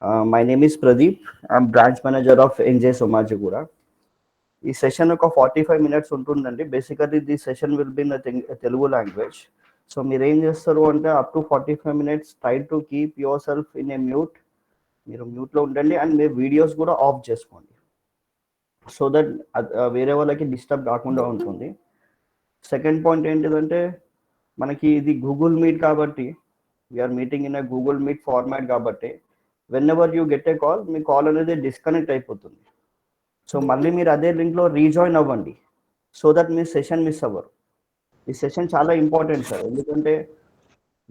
My name is Pradeep. I'm branch manager of NJ Somajagura. ఈ session ఒక 45 minutes ఉంటుందండి. Basically the session will be in Telugu language. So మీరు ఏం చేస్తారు అంటే up to 45 minutes try to keep your self in a mute. మీరు మ్యూట్లో ఉండండి అండ్ మీరు వీడియోస్ కూడా ఆఫ్ చేసుకోండి, సో దట్ వేరే వాళ్ళకి డిస్టర్బ్ కాకుండా ఉంటుంది. సెకండ్ పాయింట్ ఏంటిదంటే మనకి ఇది గూగుల్ మీట్ కాబట్టి, we're meeting in Google Meet format కాబట్టి whenever you get a call, మీ కాల్ అనేది డిస్కనెక్ట్ అయిపోతుంది. సో మళ్ళీ మీరు అదే లింక్లో రీజాయిన్ అవ్వండి, సో దట్ మీ సెషన్ మిస్ అవ్వరు. ఈ సెషన్ చాలా ఇంపార్టెంట్ సార్, ఎందుకంటే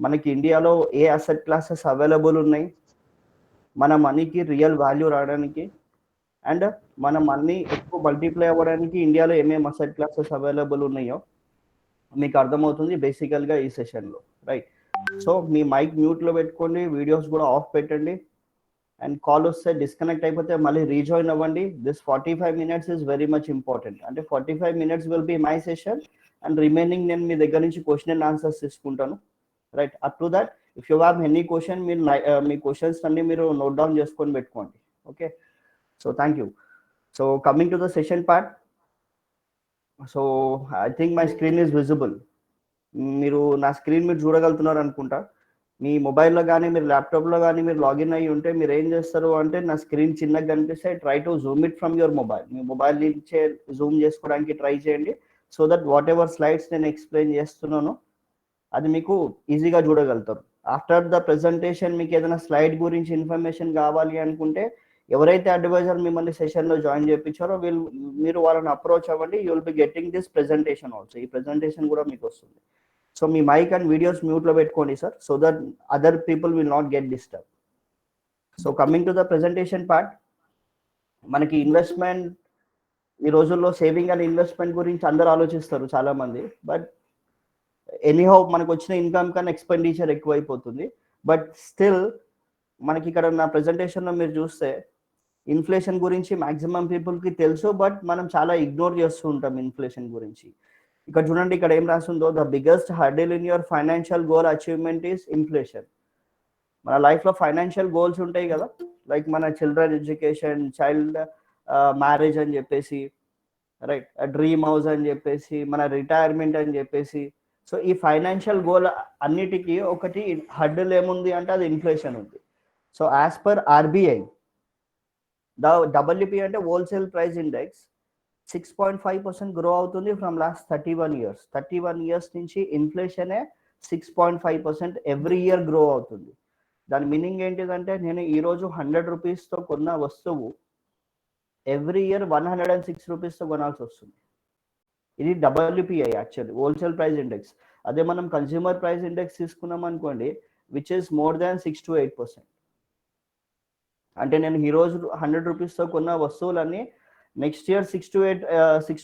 మనకి ఇండియాలో ఏ అసెట్ క్లాసెస్ అవైలబుల్ ఉన్నాయి, మన మనీకి రియల్ వాల్యూ రావడానికి అండ్ మన మనీ ఎక్కువ మల్టిప్లై అవ్వడానికి ఇండియాలో ఏమేమి అసెట్ క్లాసెస్ అవైలబుల్ ఉన్నాయో మీకు అర్థమవుతుంది బేసికల్గా ఈ సెషన్లో, రైట్? సో మీ మైక్ మ్యూట్లో పెట్టుకోండి, వీడియోస్ కూడా ఆఫ్ పెట్టండి అండ్ కాల్ వస్తే డిస్కనెక్ట్ అయిపోతే మళ్ళీ రీజాయిన్ అవ్వండి. This 45 minutes is very much important. అంటే 45 minutes will be my session and remaining నేను మీ దగ్గర నుంచి క్వశ్చన్ అండ్ ఆన్సర్స్ తీసుకుంటాను, right? Up to that if you have any question మీరు మీ క్వశ్చన్స్ అన్ని మీరు నోట్ డౌన్ చేసుకొని పెట్టుకోండి, okay? So thank you. So coming to the session part, so I think my screen is visible. మీరు నా screen మీరు చూడగలుగుతున్నారు అనుకుంటా. మీ మొబైల్లో కానీ మీరు ల్యాప్టాప్లో కానీ మీరు లాగిన్ అయ్యి ఉంటే మీరు ఏం చేస్తారు అంటే, నా స్క్రీన్ చిన్నగా కనిపిస్తే try to Zoom it from your mobile. Me mobile నుంచే జూమ్ చేసుకోవడానికి ట్రై చేయండి, so that what ever slides నేను ఎక్స్ప్లెయిన్ చేస్తున్నానో అది మీకు ఈజీగా చూడగలుగుతారు. ఆఫ్టర్ ద ప్రెజెంటేషన్ మీకు ఏదైనా స్లైడ్ గురించి ఇన్ఫర్మేషన్ కావాలి అనుకుంటే ఎవరైతే అడ్వైజర్ మిమ్మల్ని సెషన్లో జాయిన్ చేయించారో మీరు వాళ్ళని అప్రోచ్ అవ్వండి. You will be getting this presentation also. ఈ ప్రెజెంటేషన్ కూడా మీకు వస్తుంది. సో మీ మైక్ అండ్ వీడియోస్ మ్యూట్లో పెట్టుకోండి sir, so that other people will not get disturb. So coming to the presentation part, మనకి ఇన్వెస్ట్మెంట్ ఈ రోజుల్లో సేవింగ్ అండ్ ఇన్వెస్ట్మెంట్ గురించి అందరూ ఆలోచిస్తారు చాలామంది, బట్ ఎనీహౌ మనకు వచ్చిన ఇన్కమ్ కన్నా ఎక్స్పెండిచర్ ఎక్కువైపోతుంది. బట్ స్టిల్ మనకి ఇక్కడ నా ప్రెజెంటేషన్లో మీరు చూస్తే ఇన్ఫ్లేషన్ గురించి మ్యాక్సిమం పీపుల్కి తెలుసు, బట్ మనం చాలా ఇగ్నోర్ చేస్తూ ఉంటాం ఇన్ఫ్లేషన్ గురించి. ఇక్కడ చూడండి, ఇక్కడ ఏం రాస్తుందో, the biggest hurdle in your financial goal achievement is inflation. మన లైఫ్లో ఫైనాన్షియల్ గోల్స్ ఉంటాయి కదా, లైక్ మన చిల్డ్రన్ ఎడ్యుకేషన్, చైల్డ్ మ్యారేజ్ అని చెప్పేసి, రైట్, డ్రీమ్ హౌస్ అని చెప్పేసి, మన రిటైర్మెంట్ అని చెప్పేసి. సో ఈ ఫైనాన్షియల్ గోల్ అన్నిటికీ ఒకటి హర్డిల్ ఏముంది అంటే అది ఇన్ఫ్లేషన్ ఉంది. So as per RBI, the WP అంటే హోల్సేల్ ప్రైస్ ఇండెక్స్ 6.5% గ్రో అవుతుంది ఫ్రమ్ లాస్ట్ 31 years. 31 years నుంచి ఇన్ఫ్లేషనే 6.5% ఎవ్రీ ఇయర్ గ్రో అవుతుంది. దాని మీనింగ్ ఏంటిదంటే, నేను ఈరోజు 100 రూపీస్తో కొన్న వస్తువు ఎవ్రీ ఇయర్ 106 రూపీస్తో కొనాల్సి వస్తుంది. ఇది WPI actually, wholesale price index. అదే మనం కన్స్యూమర్ ప్రైస్ ఇండెక్స్ తీసుకున్నాం అనుకోండి, which is more than 6 to 8%. అంటే నేను ఈరోజు 100 రూపీస్తో కొన్న వస్తువులన్నీ next year 6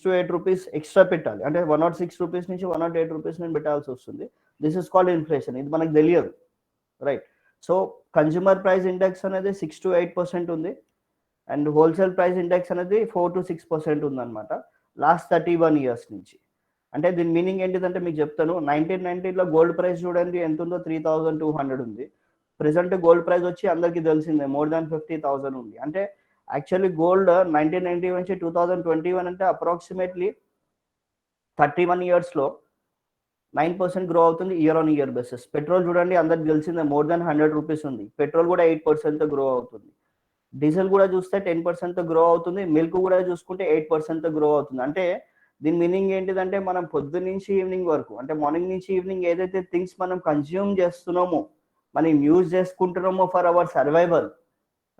to 8 rupees extra పెట్టాలి. అంటే 106 రూపీస్ నుంచి 108 రూపీస్ నేను పెట్టాల్సి వస్తుంది. This is called inflation. ఇది మనకు తెలియదు, right? So consumer price index అనేది 6 to 8% ఉంది అండ్ హోల్సేల్ ప్రైస్ ఇండెక్స్ అనేది 4 to 6% ఉందన్నమాట లాస్ట్ 31 years నుంచి. అంటే దీని మీనింగ్ ఏంటిదంటే మీకు చెప్తాను. 1990లో గోల్డ్ ప్రైస్ చూడండి ఎంత ఉందో, 3200 ఉంది. ప్రెసెంట్ గోల్డ్ ప్రైస్ వచ్చి అందరికీ తెలిసిందే మోర్ దాన్ 50,000 ఉంది. అంటే యాక్చువల్లీ గోల్డ్ 1990 నుంచి 2021 అంటే అప్రాక్సిమేట్లీ 31 yearsలో 9% గ్రో అవుతుంది year on year basis. Petrol చూడండి, అందరికి తెలిసిందే మోర్ దాన్ 100 రూపీస్ ఉంది. పెట్రోల్ కూడా 8% గ్రో అవుతుంది. డీజిల్ కూడా చూస్తే 10% గ్రో అవుతుంది. మిల్క్ కూడా చూసుకుంటే 8% గ్రో అవుతుంది. అంటే దీని మీనింగ్ ఏంటిదంటే, మనం పొద్దు నుంచి ఈవినింగ్ వరకు, అంటే మార్నింగ్ నుంచి ఈవినింగ్ ఏదైతే థింగ్స్ మనం కన్జ్యూమ్ చేస్తున్నామో, మనం యూజ్ చేసుకుంటున్నామో ఫర్ అవర్ సర్వైవల్,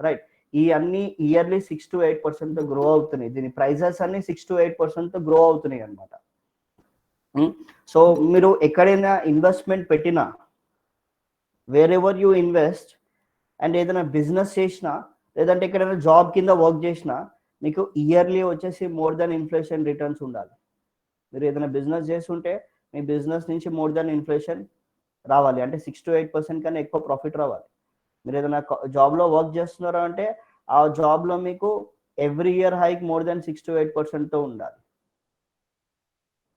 రైట్, ఈ అన్ని ఇయర్లీ 6 to 8% గ్రో అవుతున్నాయి. దీని ప్రైజెస్ అన్ని 6 to 8% గ్రో అవుతున్నాయి అనమాట. సో మీరు ఎక్కడైనా ఇన్వెస్ట్మెంట్ పెట్టినా, wear ever you invest and ఏదైనా బిజినెస్ చేసినా, లేదంటే ఎక్కడైనా జాబ్ కింద వర్క్ చేసినా, మీకు ఇయర్లీ వచ్చేసి మోర్ దాన్ ఇన్ఫ్లేషన్ రిటర్న్స్ ఉండాలి. మీరు ఏదైనా బిజినెస్ చేస్తుంటే మీ బిజినెస్ నుంచి మోర్ దాన్ ఇన్ఫ్లేషన్ రావాలి, అంటే 6 to 8% కన్నా ఎక్కువ ప్రాఫిట్ రావాలి. మీరు ఏదైనా జాబ్లో వర్క్ చేస్తున్నారా అంటే ఆ జాబ్లో మీకు every year hike more than 6 to 8%తో ఉండాలి,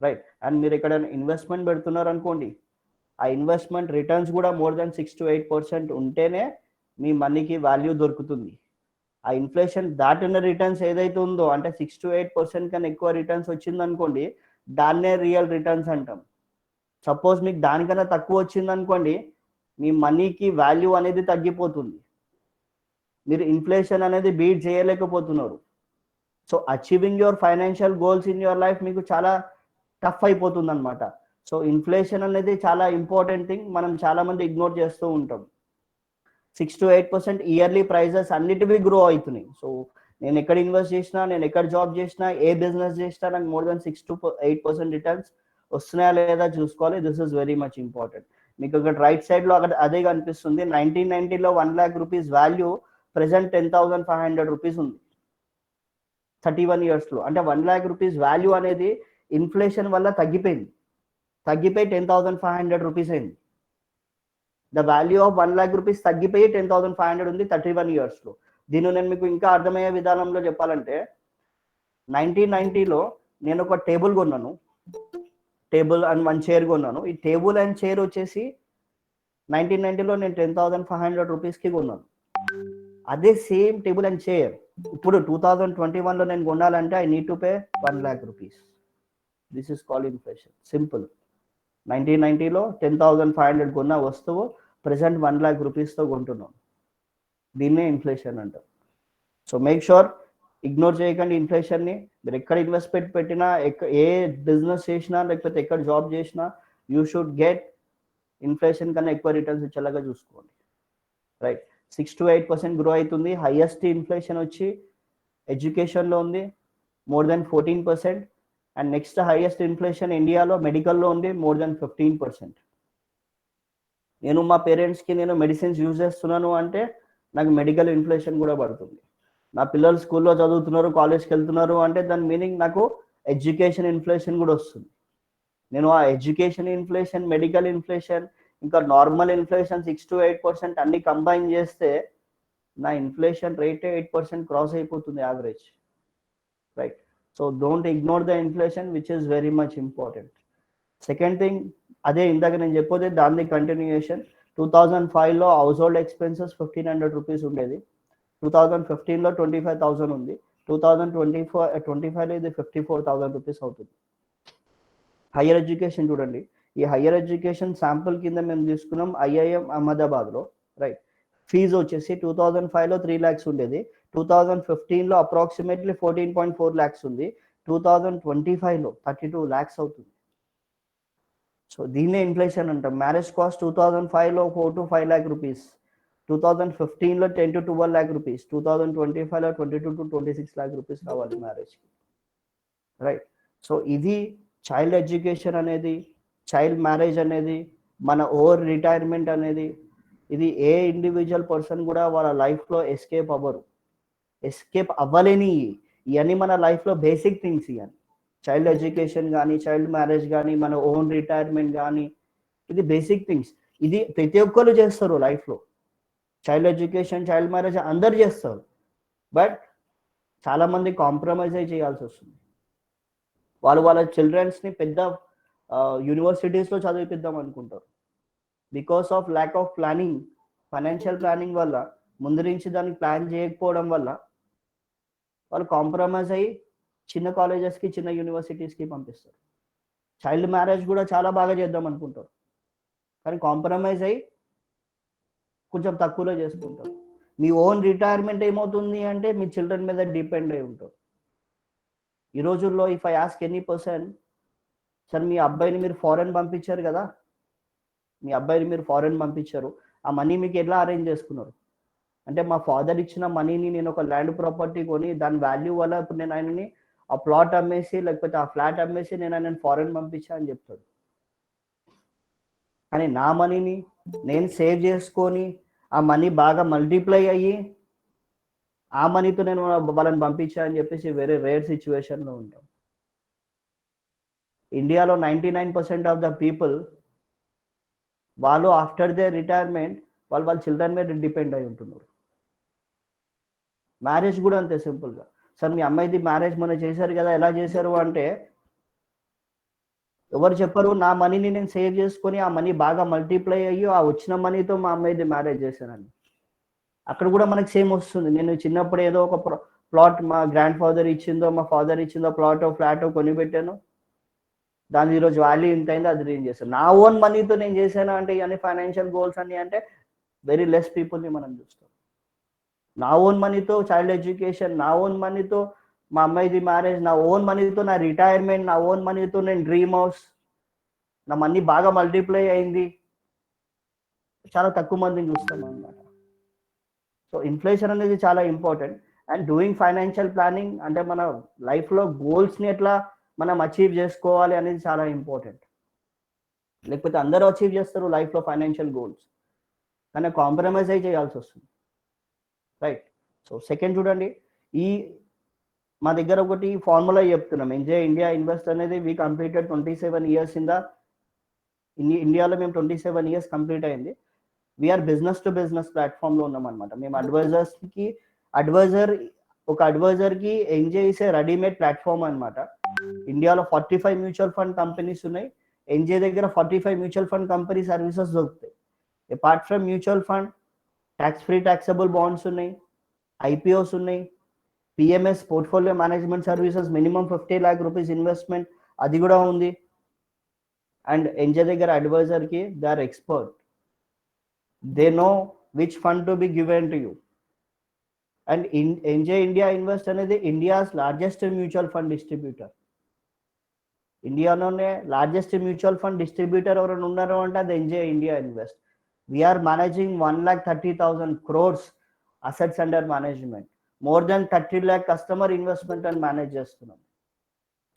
రైట్? అండ్ మీరు ఎక్కడైనా ఇన్వెస్ట్మెంట్ పెడుతున్నారు అనుకోండి, ఆ ఇన్వెస్ట్మెంట్ రిటర్న్స్ కూడా మోర్ దాన్ 6 to 8% ఉంటేనే మీ మనీకి వాల్యూ దొరుకుతుంది. ఆ ఇన్ఫ్లేషన్ దాటిన రిటర్న్స్ ఏదైతే ఉందో అంటే 6 to 8% కన్నా ఎక్కువ రిటర్న్స్ వచ్చిందనుకోండి, దాన్నే రియల్ రిటర్న్స్ అంటాం. సపోజ్ మీకు దానికన్నా తక్కువ వచ్చిందనుకోండి, మీ మనీకి వాల్యూ అనేది తగ్గిపోతుంది. మీరు ఇన్ఫ్లేషన్ అనేది బీట్ చేయలేకపోతున్నారు. So achieving your financial goals in your life మీకు చాలా టఫ్ అయిపోతుంది అనమాట. సో ఇన్ఫ్లేషన్ అనేది చాలా ఇంపార్టెంట్ థింగ్, మనం చాలా మంది ఇగ్నోర్ చేస్తూ ఉంటాం. 6 to 8% ఇయర్లీ ప్రైజెస్ అన్నిటివి గ్రో అవుతున్నాయి. సో నేను ఎక్కడ ఇన్వెస్ట్ చేసినా, నేను ఎక్కడ జాబ్ చేసినా, ఏ బిజినెస్ చేసినా నాకు మోర్ దెన్ 6 to 8% రిటర్న్స్ వస్తున్నాయా లేదా చూసుకోవాలి. This is very much important. మీకు ఇక్కడ రైట్ సైడ్ లో అక్కడ అదే కనిపిస్తుంది. 1990లో 1 lakh rupees value present 10,500 rupees ఉంది 31 years లో. అంటే 1 lakh రూపీస్ వాల్యూ అనేది ఇన్ఫ్లేషన్ వల్ల తగ్గిపోయి 10,500 రూపీస్ అయింది. The value of 1 lakh rupees తగ్గిపోయి 10,500 ఉంది 31 years లో. దీన్ని నేను మీకు ఇంకా అర్థమయ్యే విధానంలో చెప్పాలంటే, 1990లో నేను ఒక టేబుల్ కొన్నాను, టేబుల్ అండ్ 1 చైర్ కొన్నాను. ఈ టేబుల్ అండ్ చైర్ వచ్చేసి 1990లో నేను 10,500 రూపీస్కి కొన్నాను. అదే సేమ్ టేబుల్ అండ్ చైర్ ఇప్పుడు 2021లో నేను కొనాలంటే I need to pay 1 lakh rupees. This is called inflation. Simple. 1990లో 10,500 కొన్న వస్తువు ప్రెసెంట్ 1 lakh రూపీస్తో కొంటున్నాం. దీన్నే ఇన్ఫ్లేషన్ అంటారు. సో మేక్ షూర్ ఇగ్నోర్ చేయకండి ఇన్ఫ్లేషన్ని. మీరు ఎక్కడ ఇన్వెస్ట్మెంట్ పెట్టినా, ఏ బిజినెస్ చేసినా, లేకపోతే ఎక్కడ జాబ్ చేసినా, యూ షుడ్ గెట్ ఇన్ఫ్లేషన్ కన్నా ఎక్కువ రిటర్న్స్ ఇచ్చేలాగా చూసుకోండి. రైట్. 6 to 8% గ్రో అవుతుంది. హైయెస్ట్ ఇన్ఫ్లేషన్ వచ్చి ఎడ్యుకేషన్లో ఉంది, more than 14%. And next highest inflation ఇండియాలో మెడికల్లో ఉంది, మోర్ దెన్ 15%. నేను మా పేరెంట్స్కి నేను మెడిసిన్స్ యూజ్ చేస్తున్నాను అంటే నాకు మెడికల్ ఇన్ఫ్లేషన్ కూడా పడుతుంది. నా పిల్లలు స్కూల్లో చదువుతున్నారు, కాలేజ్కి వెళ్తున్నారు అంటే దాని మీనింగ్ నాకు ఎడ్యుకేషన్ ఇన్ఫ్లేషన్ కూడా వస్తుంది. నేను ఆ ఎడ్యుకేషన్ ఇన్ఫ్లేషన్, మెడికల్ ఇన్ఫ్లేషన్, ఇంకా నార్మల్ ఇన్ఫ్లేషన్ 6 to 8% అన్ని కంబైన్ చేస్తే నా ఇన్ఫ్లేషన్ రేటే 8% క్రాస్ అయిపోతుంది average. Right. So don't ignore the inflation which is very much important. Second thing, అదే ఇందాక నేను చెప్పేది దాని కంటిన్యూయేషన్. 2005లో హౌస్ హోల్డ్ ఎక్స్పెన్సెస్ 1,500 రూపీస్ ఉండేది. 2015లో 25,000 ఉంది. 2025లో ఇది 54,000 రూపీస్ అవుతుంది. హయ్యర్ ఎడ్యుకేషన్ చూడండి. ఈ హయ్యర్ ఎడ్యుకేషన్ శాంపుల్ కింద మేము తీసుకున్నాం ఐఐఎం అహ్మదాబాద్లో. రైట్. ఫీజు వచ్చేసి 2005లో 3 lakhs ఉండేది. 2015లో అప్రాక్సిమేట్లీ 14.4 lakhs ఉంది. 2025లో 32 lakhs అవుతుంది. సో దీన్నే ఇన్ఫ్లేషన్ అంటాం. మ్యారేజ్ కాస్ట్ 2005లో 4 to 5 lakh రూపీస్, 2015లో 10 to 12 lakh రూపీస్, 2025లో 22 to 26 lakh రూపీస్ కావాలి మ్యారేజ్కి. రైట్. సో ఇది చైల్డ్ ఎడ్యుకేషన్ అనేది, చైల్డ్ మ్యారేజ్ అనేది, మన ఓవర్ రిటైర్మెంట్ అనేది, ఇది ఏ ఇండివిజువల్ పర్సన్ కూడా వాళ్ళ లైఫ్లో ఎస్కేప్ అవ్వలేని ఇవన్నీ మన లైఫ్లో బేసిక్ థింగ్స్. ఇవన్నీ చైల్డ్ ఎడ్యుకేషన్ కానీ, చైల్డ్ మ్యారేజ్ కానీ, మన ఓన్ రిటైర్మెంట్ కానీ, ఇది బేసిక్ థింగ్స్. ఇది ప్రతి ఒక్కరు చేస్తారు లైఫ్లో. చైల్డ్ ఎడ్యుకేషన్, చైల్డ్ మ్యారేజ్ అందరు చేస్తారు. బట్ చాలామంది కాంప్రమైజ్ అయి చేయాల్సి వస్తుంది. వాళ్ళ చిల్డ్రన్స్ని పెద్ద యూనివర్సిటీస్లో చదివిపిద్దాం అనుకుంటారు. Because of lack of planning, financial planning వల్ల, ముందు నుంచి దానికి ప్లాన్ చేయకపోవడం వల్ల వాళ్ళు కాంప్రమైజ్ అయ్యి చిన్న కాలేజెస్కి, చిన్న యూనివర్సిటీస్కి పంపిస్తారు. చైల్డ్ మ్యారేజ్ కూడా చాలా బాగా చేద్దాం అనుకుంటారు, కానీ కాంప్రమైజ్ అయ్యి కొంచెం తక్కువలో చేసుకుంటారు. మీ ఓన్ రిటైర్మెంట్ ఏమవుతుంది అంటే మీ చిల్డ్రన్ మీద డిపెండ్ అయి ఉంటారు. ఈ రోజుల్లో if I ask any person, sir మీ అబ్బాయిని మీరు ఫారెన్ పంపించారు కదా, మీ అబ్బాయిని మీరు ఫారెన్ పంపించారు, ఆ మనీ మీకు ఎలా అరేంజ్ చేసుకున్నారు అంటే, మా ఫాదర్ ఇచ్చిన మనీని నేను ఒక ల్యాండ్ ప్రాపర్టీ కొని దాని వాల్యూ వల్ల ఇప్పుడు నేను ఆయనని ఆ ప్లాట్ అమ్మేసి, లేకపోతే ఆ ఫ్లాట్ అమ్మేసి నేను ఆయనని ఫారెన్ పంపించా అని చెప్తాడు. కానీ నా మనీని నేను సేవ్ చేసుకొని ఆ మనీ బాగా మల్టిప్లై అయ్యి ఆ మనీతో నేను వాళ్ళని పంపించా అని చెప్పేసి వేరే రేర్ సిచ్యువేషన్లో ఉంటాం. ఇండియాలో 99% ఆఫ్ ద పీపుల్ వాళ్ళు ఆఫ్టర్ దే రిటైర్మెంట్ వాళ్ళ చిల్డ్రన్ మీద డిపెండ్ అయి ఉంటున్నారు. మ్యారేజ్ కూడా అంతే సింపుల్గా. సార్ మీ అమ్మాయిది మ్యారేజ్ మొన్న చేశారు కదా, ఎలా చేశారు అంటే ఎవరు చెప్పరు, నా మనీని నేను సేవ్ చేసుకొని ఆ మనీ బాగా మల్టిప్లై అయ్యి ఆ వచ్చిన మనీతో మా అమ్మాయిది మ్యారేజ్ చేశానని. అక్కడ కూడా మనకి సేమ్ వస్తుంది. నేను చిన్నప్పుడు ఏదో ఒక ప్లాట్ మా గ్రాండ్ ఫాదర్ ఇచ్చిందో మా ఫాదర్ ఇచ్చిందో ప్లాటో ఫ్లాటో కొని పెట్టాను, దాని ఈరోజు వాల్యూ ఇంత అయింది, అది నేను చేశాను. నా ఓన్ మనీతో నేను చేశాను అంటే ఇవన్నీ ఫైనాన్షియల్ గోల్స్ అన్ని అంటే వెరీ లెస్ పీపుల్ని మనం చూస్తాం. నా ఓన్ మనీతో చైల్డ్ ఎడ్యుకేషన్, నా ఓన్ మనీతో మా అమ్మాయిది మ్యారేజ్, నా ఓన్ మనీతో నా రిటైర్మెంట్, నా ఓన్ మనీతో నేను డ్రీమ్ హౌస్, నా మనీ బాగా మల్టిప్లై అయింది, చాలా తక్కువ మందిని చూస్తాం అన్నమాట. సో ఇన్ఫ్లేషన్ అనేది చాలా important. And doing financial planning అంటే మన లైఫ్లో గోల్స్ని ఎట్లా మనం అచీవ్ చేసుకోవాలి అనేది చాలా ఇంపార్టెంట్. లేకపోతే అందరూ అచీవ్ చేస్తారు లైఫ్లో ఫైనాన్షియల్ గోల్స్, కానీ కాంప్రమైజ్ అయి చేయాల్సి వస్తుంది, రైట్? సో సెకండ్ చూడండి, ఈ మా దగ్గర ఒకటి ఫార్ములా చెప్తున్నాం, ఎంజాయ్ ఇండియా ఇన్వెస్ట్ అనేది we completed 27 years in the ఇండియాలో మేము 27 years కంప్లీట్ అయింది. వీఆర్ బిజినెస్ టు బిజినెస్ ప్లాట్ఫామ్లో ఉన్నాం అనమాట. మేము అడ్వైజర్స్కి ఒక అడ్వైజర్కి ఎంజాయ్ చేసే రెడీమేడ్ ప్లాట్ఫామ్ అనమాట. ఇండియాలో 45 మ్యూచువల్ ఫండ్ కంపెనీస్ ఉన్నాయి. ఎన్జే దగ్గర 45 మ్యూచువల్ ఫండ్ కంపెనీ సర్వీసెస్ దొరుకుతాయి. Apart from mutual fund, tax free taxable bonds ఉన్నాయి, ఐపీఓస్ ఉన్నాయి, PMS portfolio management services minimum 50 lakh rupees investment అది కూడా ఉంది. అండ్ ఎన్జే దగ్గర అడ్వైజర్కి they are expert, they know which fund to be given to you. And NJ India Invest అనేది India's largest mutual fund distributor. ఇండియాలోనే largest mutual fund distributor ఎవరైనా ఉన్నారు అంటే అది NJ India Invest. We are managing 1,30,000 crores assets under management, more than 30 lakh customer investment అని manage చేస్తున్నాం.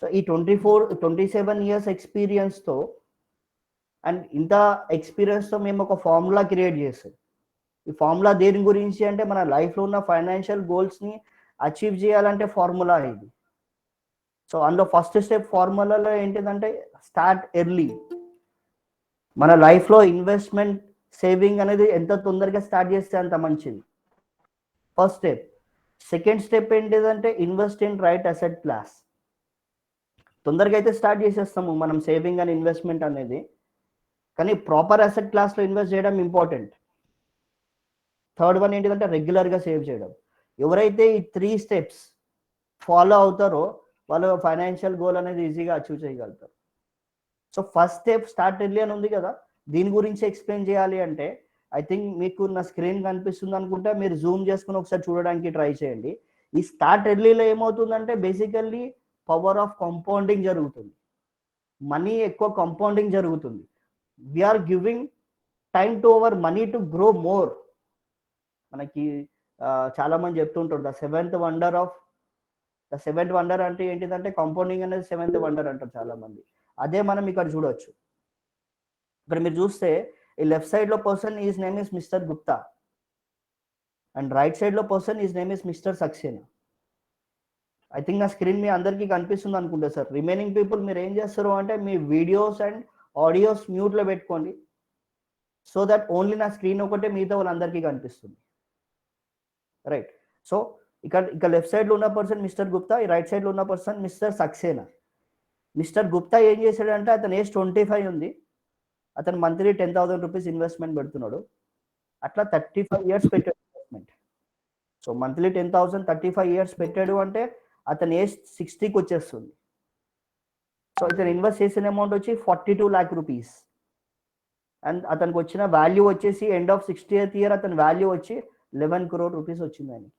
So ఈ 27 years ఎక్స్పీరియన్స్తో అండ్ ఇంత ఎక్స్పీరియన్స్తో మేము ఒక ఫార్ములా క్రియేట్ చేసాం. ఈ ఫార్ములా దేని గురించి అంటే మన లైఫ్లో ఉన్న ఫైనాన్షియల్ గోల్స్ని అచీవ్ చేయాలంటే ఫార్ములా ఇది. సో అందులో ఫస్ట్ స్టెప్ ఫార్ములాలో ఏంటిదంటే స్టార్ట్ ఎర్లీ. మన లైఫ్లో ఇన్వెస్ట్మెంట్ సేవింగ్ అనేది ఎంత తొందరగా స్టార్ట్ చేస్తే అంత మంచిది, ఫస్ట్ స్టెప్. సెకండ్ స్టెప్ ఏంటిదంటే invest in right asset class. తొందరగా అయితే స్టార్ట్ చేసేస్తాము మనం సేవింగ్ అండ్ ఇన్వెస్ట్మెంట్ అనేది, కానీ ప్రాపర్ అసెట్ క్లాస్లో ఇన్వెస్ట్ చేయడం ఇంపార్టెంట్. థర్డ్ వన్ ఏంటిదంటే రెగ్యులర్గా సేవ్ చేయడం. ఎవరైతే ఈ 3 steps ఫాలో అవుతారో వాళ్ళు ఫైనాన్షియల్ గోల్ అనేది ఈజీగా అచీవ్ చేయగలుగుతారు. So first step start early అని ఉంది కదా, దీని గురించి ఎక్స్ప్లెయిన్ చేయాలి అంటే ఐ థింక్ మీకు నా స్క్రీన్ కనిపిస్తుంది అనుకుంటే మీరు జూమ్ చేసుకుని ఒకసారి చూడడానికి ట్రై చేయండి. ఈ స్టార్ట్ ఎర్లీలో ఏమవుతుందంటే బేసికల్లీ పవర్ ఆఫ్ కాంపౌండింగ్ జరుగుతుంది, మనీ ఎక్కువ కాంపౌండింగ్ జరుగుతుంది. We are giving time to our money to grow more. మనకి చాలా మంది చెప్తుంటారు ద సెవెంత్ వండర్ అంటే ఏంటిదంటే కాంపౌండింగ్ అనేది 7th wonder అంటారు చాలా మంది. అదే మనం ఇక్కడ చూడొచ్చు. ఇక్కడ మీరు చూస్తే ఈ లెఫ్ట్ సైడ్ లో person is name is mister Gupta and right side లో person is name is mister Saksena. I think నా స్క్రీన్ మీ అందరికీ కనిపిస్తుంది అనుకుంటా సార్. రిమైనింగ్ పీపుల్ మీరు ఏం చేస్తారు అంటే మీ వీడియోస్ అండ్ ఆడియోస్ మ్యూట్లో పెట్టుకోండి, సో దట్ ఓన్లీ నా స్క్రీన్ ఒకటే మిగతా వాళ్ళందరికీ కనిపిస్తుంది, రైట్? సో ఇక్కడ లెఫ్ట్ సైడ్లో ఉన్న పర్సన్ మిస్టర్ గుప్తా, ఈ రైట్ సైడ్లో ఉన్న person mister Saxena. Mister Gupta ఏం చేశాడంటే అతను ఏజ్ 25 ఉంది, అతను మంత్లీ 10,000 rupees ఇన్వెస్ట్మెంట్ పెడుతున్నాడు. అట్లా 35 years పెట్టాడు ఇన్వెస్ట్మెంట్. సో మంత్లీ 10,000 35 years పెట్టాడు అంటే అతను ఏజ్ 60కి వచ్చేస్తుంది. సో ఇతను ఇన్వెస్ట్ చేసిన అమౌంట్ వచ్చి 42 lakh rupees అండ్ అతనికి వచ్చిన వాల్యూ వచ్చేసి ఎండ్ ఆఫ్ 60th year అతని వాల్యూ వచ్చి 11 crore rupees వచ్చింది ఆయనకి.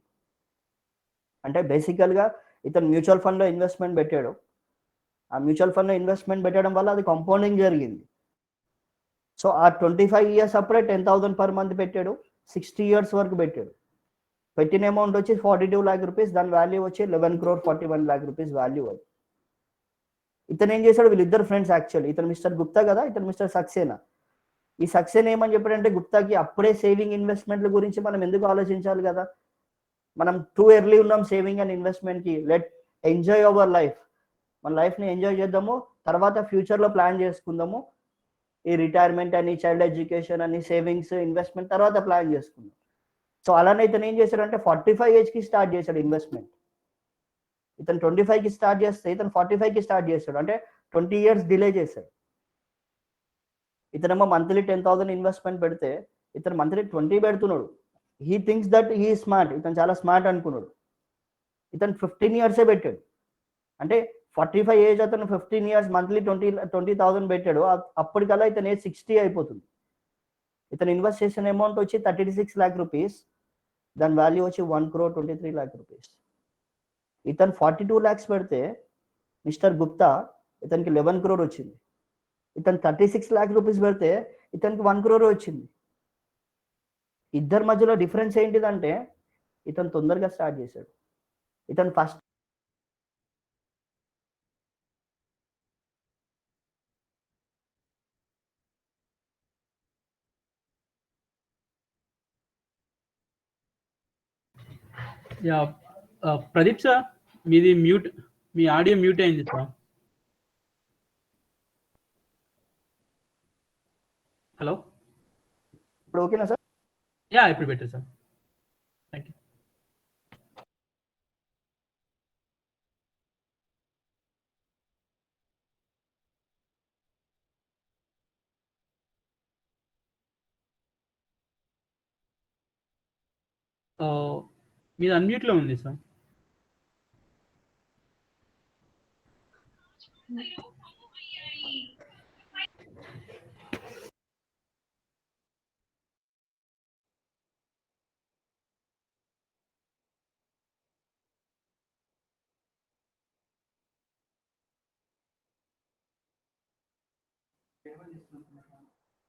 అంటే బేసికల్గా ఇతను మ్యూచువల్ ఫండ్లో ఇన్వెస్ట్మెంట్ పెట్టాడు, ఆ మ్యూచువల్ ఫండ్లో ఇన్వెస్ట్మెంట్ పెట్టడం వల్ల అది కాంపౌండింగ్ జరిగింది. సో ఆ 25 years అప్పుడే 10,000 per month పెట్టాడు, 60 years వరకు పెట్టాడు. పెట్టిన అమౌంట్ వచ్చి 42 lakh rupees, దాని వాల్యూ వచ్చి 11 crore 41 lakh rupees వాల్యూ అది. ఇతను ఏం చేశాడు, వీళ్ళిద్దరు ఫ్రెండ్స్ యాక్చువల్లీ. ఇతను మిస్టర్ గుప్తా కదా, ఇతను మిస్టర్ సక్సేనా. ఈ సక్సేనా ఏమని చెప్పాడంటే గుప్తాకి అప్పుడే సేవింగ్ ఇన్వెస్ట్మెంట్ల గురించి మనం ఎందుకు ఆలోచించాలి కదా, మనం టూ ఎర్లీ ఉన్నాం సేవింగ్ అండ్ ఇన్వెస్ట్మెంట్కి, లెట్ ఎంజాయ్ అవర్ లైఫ్, మన లైఫ్ని ఎంజాయ్ చేద్దాము, తర్వాత ఫ్యూచర్లో ప్లాన్ చేసుకుందాము. ఈ రిటైర్మెంట్ అని, చైల్డ్ ఎడ్యుకేషన్ అని, సేవింగ్స్, ఇన్వెస్ట్మెంట్ తర్వాత ప్లాన్ చేసుకుందాం. సో అలానే ఇతను ఏం చేశాడంటే 45 ఏజ్కి స్టార్ట్ చేశాడు ఇన్వెస్ట్మెంట్. ఇతను 25కి స్టార్ట్ చేస్తే ఇతను 45కి స్టార్ట్ చేశాడు, అంటే 20 years డిలే చేశాడు. ఇతనేమో మంత్లీ 10,000 ఇన్వెస్ట్మెంట్ పెడితే ఇతను మంత్లీ 20 పెడుతున్నాడు. He thinks that he smart, ఇతను చాలా స్మార్ట్ అనుకున్నాడు. ఇతను 15 years పెట్టాడు. అంటే 45 ఏజ్ అతను 15 years మంత్లీ 20,000 పెట్టాడు. అప్పటికల్లా ఇతను ఏజ్ 60 అయిపోతుంది. ఇతను ఇన్వెస్ట్ చేసిన అమౌంట్ వచ్చి 36 lakh rupees, దాని వాల్యూ వచ్చి 1,23 lakh rupees. ఇతను 42 lakhs పెడితే మిస్టర్ గుప్తా ఇతనికి 11 crore వచ్చింది. ఇతను 36 lakh rupees పెడితే ఇతనికి 1 crore వచ్చింది. ఇద్దరి మధ్యలో డిఫరెన్స్ ఏంటిదంటే ఇతను తొందరగా స్టార్ట్ చేశాడు. ఇతను ఫస్ట్ యా ప్రదీప్ సార్, మీది మ్యూట్, మీ ఆడియో మ్యూట్ అయింది సార్. హలో, ఇప్పుడు ఓకేనా సార్? యా ఇప్పుడు బెటర్ సార్, థ్యాంక్ యూ. మీది అన్మ్యూట్లో ఉంది sir.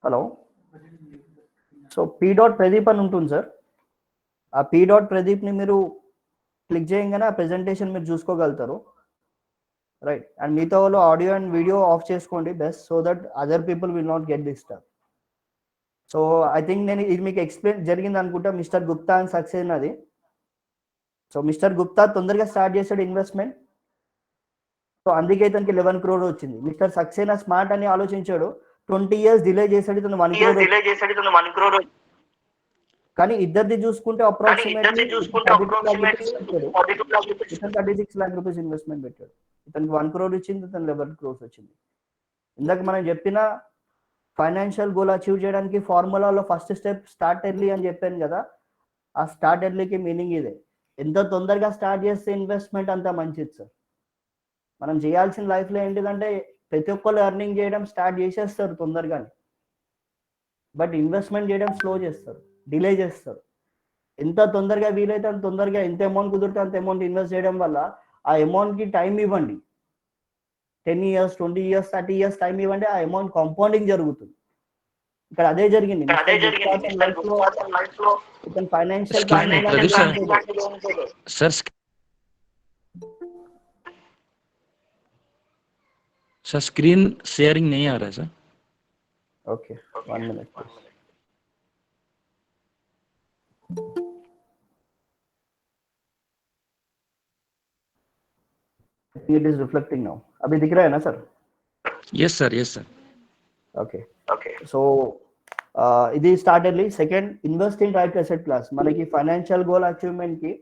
Hello, so P dot Pradeep అని ఉంటుంది సార్. ఆ పీ డాట్ ప్రదీప్ని మీరు క్లిక్ చేయగానే ఆ ప్రెజెంటేషన్ మీరు చూసుకోగలుగుతారు, రైట్. అండ్ మీతో వాళ్ళు ఆడియో అండ్ వీడియో ఆఫ్ చేసుకోండి best, so that other people will not get disturb. So I think నేను ఇది మీకు ఎక్స్ప్లెయిన్ జరిగింది అనుకుంటా, మిస్టర్ గుప్తా అని సక్సెస్ అది. సో మిస్టర్ గుప్తా తొందరగా స్టార్ట్ చేశాడు ఇన్వెస్ట్మెంట్, సో అందుకే ఇతనికి 11 crore వచ్చింది. మిస్టర్ సక్సేనా స్మార్ట్ అని ఆలోచించాడు, 20 years డిలే చేశాడు, ఇతను 1 crore. కానీ ఇద్దరిది చూసుకుంటే అప్రాక్సిమేట్లీ 36 lakh rupees ఇన్వెస్ట్మెంట్ పెట్టాడు. ఇతనికి 1 crore వచ్చింది, ఇతను 11 crores వచ్చింది. ఇందాక మనం చెప్పిన ఫైనాన్షియల్ గోల్ అచీవ్ చేయడానికి ఫార్ములాలో ఫస్ట్ స్టెప్ స్టార్ట్ ఎర్లీ అని చెప్పాను కదా, ఆ స్టార్ట్ ఎర్లీకి మీనింగ్ ఇదే. ఎంత తొందరగా స్టార్ట్ చేస్తే ఇన్వెస్ట్మెంట్ అంత మంచిది సార్. మనం చేయాల్సిన లైఫ్లో ఏంటిదంటే ప్రతి ఒక్కరు ఎర్నింగ్ చేయడం స్టార్ట్ చేసేస్తారు తొందరగానే, బట్ ఇన్వెస్ట్మెంట్ చేయడం స్లో చేస్తారు, డిలే చేస్తారు. ఎంత తొందరగా వీలైతే అంత తొందరగా, ఎంత అమౌంట్ కుదిరితే అంత అమౌంట్ ఇన్వెస్ట్ చేయడం వల్ల ఆ అమౌంట్కి టైం ఇవ్వండి. 10 years, 20 years, 30 years టైం ఇవ్వండి, ఆ అమౌంట్ కాంపౌండింగ్ జరుగుతుంది. ఇక్కడ అదే జరిగింది. ఫైనాన్షియల్ सर स्क्रीन शेयरिंग नहीं आ रहा है sir. Okay, 1 minute. It is reflecting now. अभी दिख रहा है ना sir? Yes sir, yes sir. Okay. So ఇది start early. Second, invest in right asset class. మనకి ఫైనాన్షియల్ గోల్ అచీవ్మెంట్ కి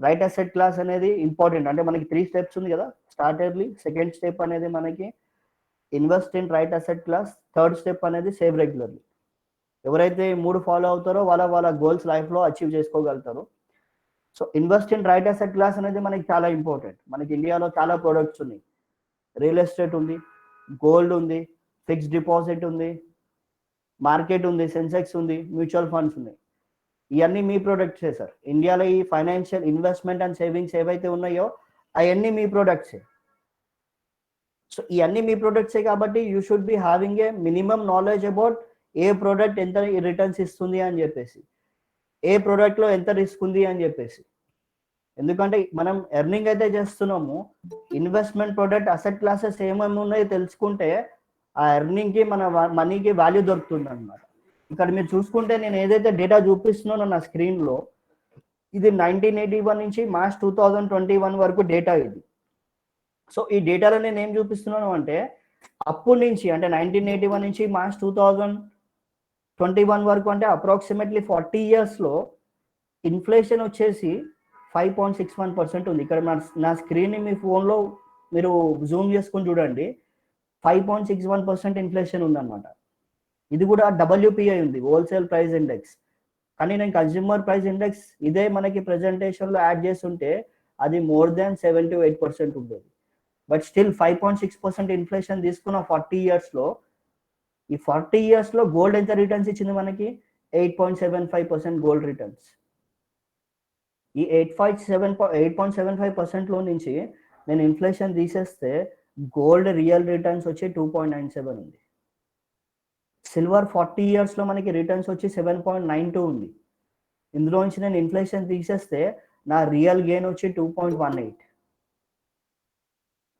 రైట్ అసెట్ క్లాస్ అనేది ఇంపార్టెంట్. అంటే మనకి 3 steps ఉంది కదా, స్టార్ట్ ఎర్లీ, సెకండ్ స్టెప్ అనేది మనకి invest in right asset class, third step అనేది సేవ్ రెగ్యులర్లీ. ఎవరైతే 3 ఫాలో అవుతారో వాళ్ళ గోల్స్ లైఫ్లో అచీవ్ చేసుకోగలుగుతారు. So invest in right asset class అనేది మనకి చాలా ఇంపార్టెంట్. మనకి ఇండియాలో చాలా ప్రొడక్ట్స్ ఉన్నాయి. రియల్ ఎస్టేట్ ఉంది, గోల్డ్ ఉంది, ఫిక్స్డ్ డిపాజిట్ ఉంది, మార్కెట్ ఉంది, సెన్సెక్స్ ఉంది, మ్యూచువల్ ఫండ్స్ ఉన్నాయి. ఇవన్నీ మీ ప్రొడక్ట్సే సార్. ఇండియాలో ఈ ఫైనాన్షియల్ ఇన్వెస్ట్మెంట్ అండ్ సేవింగ్స్ ఏవైతే ఉన్నాయో అవన్నీ మీ ప్రొడక్ట్సే. సో ఇవన్నీ మీ ప్రొడక్ట్సే కాబట్టి you should be having a minimum knowledge about a product ఎంత రిటర్న్స్ ఇస్తుంది అని చెప్పేసి, ఏ ప్రోడక్ట్లో ఎంత రిస్క్ ఉంది అని చెప్పేసి. ఎందుకంటే మనం ఎర్నింగ్ అయితే చేస్తున్నాము, ఇన్వెస్ట్మెంట్ ప్రోడక్ట్ అసెట్ క్లాసెస్ ఏమేమి ఉన్నాయో తెలుసుకుంటే ఆ ఎర్నింగ్కి మన మనీకి వాల్యూ దొరుకుతుంది అనమాట. ఇక్కడ మీరు చూసుకుంటే నేను ఏదైతే డేటా చూపిస్తున్నానో నా స్క్రీన్లో, ఇది 1981 నుంచి మార్చ్ 2021 వరకు డేటా ఇది. సో ఈ డేటాలో నేను ఏం చూపిస్తున్నాను అంటే అప్పటి నుంచి, అంటే 1981 నుంచి మార్చ్ 2021 వరకు, అంటే అప్రాక్సిమేట్లీ 40 yearsలో ఇన్ఫ్లేషన్ వచ్చేసి 5.61% ఉంది. ఇక్కడ నా స్క్రీన్ని మీ ఫోన్లో మీరు జూమ్ చేసుకొని చూడండి, 5.61% ఇన్ఫ్లేషన్ ఉందన్నమాట. ఇది కూడా WPI ఉంది, హోల్సేల్ ప్రైస్ ఇండెక్స్. కానీ నేను కన్స్యూమర్ ప్రైస్ ఇండెక్స్ ఇదే మనకి ప్రెజెంటేషన్లో యాడ్ చేస్తుంటే అది మోర్ దాన్ 7 to 8% ఉండేది. బట్ స్టిల్ 5.6% ఇన్ఫ్లేషన్ తీసుకున్న 40 yearsలో, ఈ 40 yearsలో గోల్డ్ ఎంత రిటర్న్స్ ఇచ్చింది మనకి? 8.75% గోల్డ్ రిటర్న్స్. ఈ 8.75%లో నుంచి నేను ఇన్ఫ్లేషన్ తీసేస్తే గోల్డ్ రియల్ రిటర్న్స్ వచ్చి 2.97 ఉంది. సిల్వర్ 40 yearsలో మనకి రిటర్న్స్ వచ్చి 7.92 ఉంది. ఇందులో నుంచి నేను ఇన్ఫ్లేషన్ తీసేస్తే నా రియల్ గెయిన్ వచ్చి 2.18.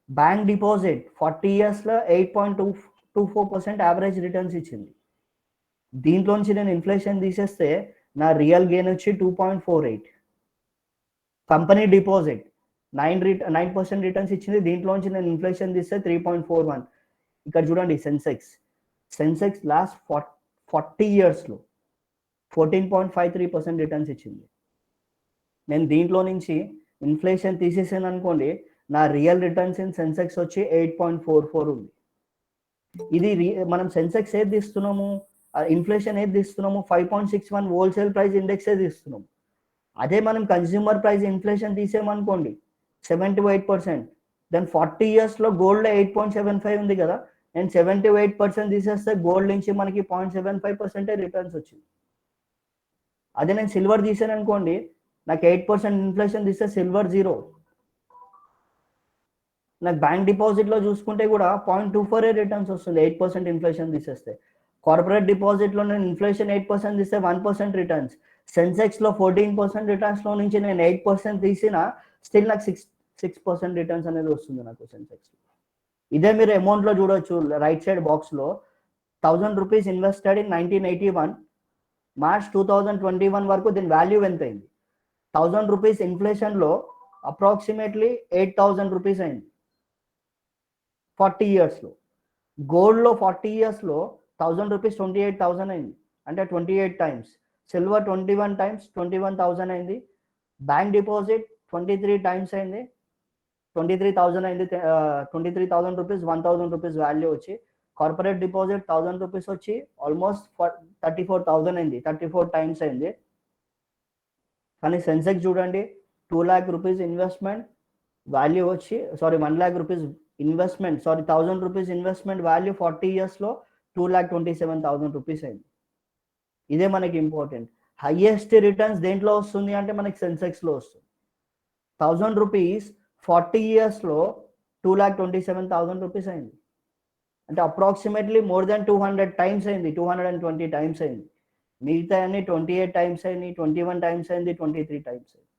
బ్యాంక్ డిపాజిట్ 40 yearsలో 8.24% యావరేజ్ రిటర్న్స్ ఇచ్చింది. దీంట్లోంచి నేను ఇన్ఫ్లేషన్ తీసేస్తే నా రియల్ గెయిన్ వచ్చి 2.48. కంపెనీ డిపాజిట్ 9% రిటర్న్స్ ఇచ్చింది. దీంట్లోంచి నేను ఇన్ఫ్లేషన్ తీస్తే 3.41. ఇక్కడ చూడండి సెన్సెక్స్ లాస్ట్ 40 yearsలో 14.53% రిటర్న్స్ ఇచ్చింది. నేను దీంట్లో నుంచి ఇన్ఫ్లేషన్ తీసేసాను అనుకోండి, నా రియల్ రిటర్న్స్ ఇన్ సెన్సెక్స్ వచ్చి 8.44 ఉంది. ఇది మనం సెన్సెక్స్ ఏది తీస్తున్నాము, ఇన్ఫ్లేషన్ ఏది తీస్తున్నాము, 5.61 హోల్సేల్ ప్రైస్ ఇండెక్స్ ఏది తీస్తున్నాము. అదే మనం కన్స్యూమర్ ప్రైస్ ఇన్ఫ్లేషన్ తీసేమనుకోండి 7 to 8%, దెన్ 40 yearsలో గోల్డ్లో 8.75 ఉంది కదా, నేను 7 to 8% తీసేస్తే గోల్డ్ నుంచి మనకి 0.75% రిటర్న్స్ వచ్చింది. అదే నేను సిల్వర్ తీసాను అనుకోండి, నాకు 8% ఇన్ఫ్లేషన్ తీస్తే సిల్వర్ 0. నాకు బ్యాంక్ డిపాజిట్లో చూసుకుంటే కూడా 0.24 రిటర్న్స్ వస్తుంది 8% ఇన్ఫ్లేషన్ తీసేస్తే. కార్పొరేట్ డిపాజిట్లో నేను ఇన్ఫ్లేషన్ 8% తీస్తే 1% రిటర్న్స్. సెన్సెక్స్లో 14% రిటర్న్స్లో నుంచి నేను 8% తీసినా స్టిల్ నాకు 6% రిటర్న్స్ అనేది వస్తుంది నాకు సెన్సెక్స్లో. ఇదే మీరు అమౌంట్లో చూడొచ్చు రైట్ సైడ్ బాక్స్లో. 1000 రూపీస్ ఇన్వెస్టెడ్ ఇన్ 1981, మార్చ్ 2021 వరకు దీని వాల్యూ ఎంత అయింది? 1000 రూపీస్ ఇన్ఫ్లేషన్లో అప్రాక్సిమేట్లీ 8000 రూపీస్ అయింది 40 yearsలో. గోల్డ్లో 40 yearsలో 1000 రూపీస్ 28,000 అయింది, అంటే 28 times. సిల్వర్ 21 times 21,000 అయింది. బ్యాంక్ డిపాజిట్ 23 times అయింది, 23,000 అయింది. 23,000 రూపీస్ 1,000 రూపీస్ వాల్యూ వచ్చి. కార్పొరేట్ డిపాజిట్ 1000 రూపీస్ వచ్చి ఆల్మోస్ట్ 34,000 అయింది, 34 times అయింది. కానీ సెన్సెక్స్ చూడండి 2 lakh రూపీస్ ఇన్వెస్ట్మెంట్ వాల్యూ వచ్చి 1 lakh rupees investment 1000 rupees investment value 40 yearsలో 2,27,000 rupees అయింది. ఇదే మనకి ఇంపార్టెంట్. హైయెస్ట్ రిటర్న్స్ దేంట్లో వస్తుంది అంటే మనకి సెన్సెక్స్లో వస్తుంది. 1000 రూపీస్ 40 yearsలో 2,27,000 రూపీస్ అయింది, అంటే అప్రాక్సిమేట్లీ మోర్ దాన్ 200 times అయింది, 220 times అయింది. మిగతా అన్ని 28 times అయింది, 21 times అయింది, 23 times అయింది.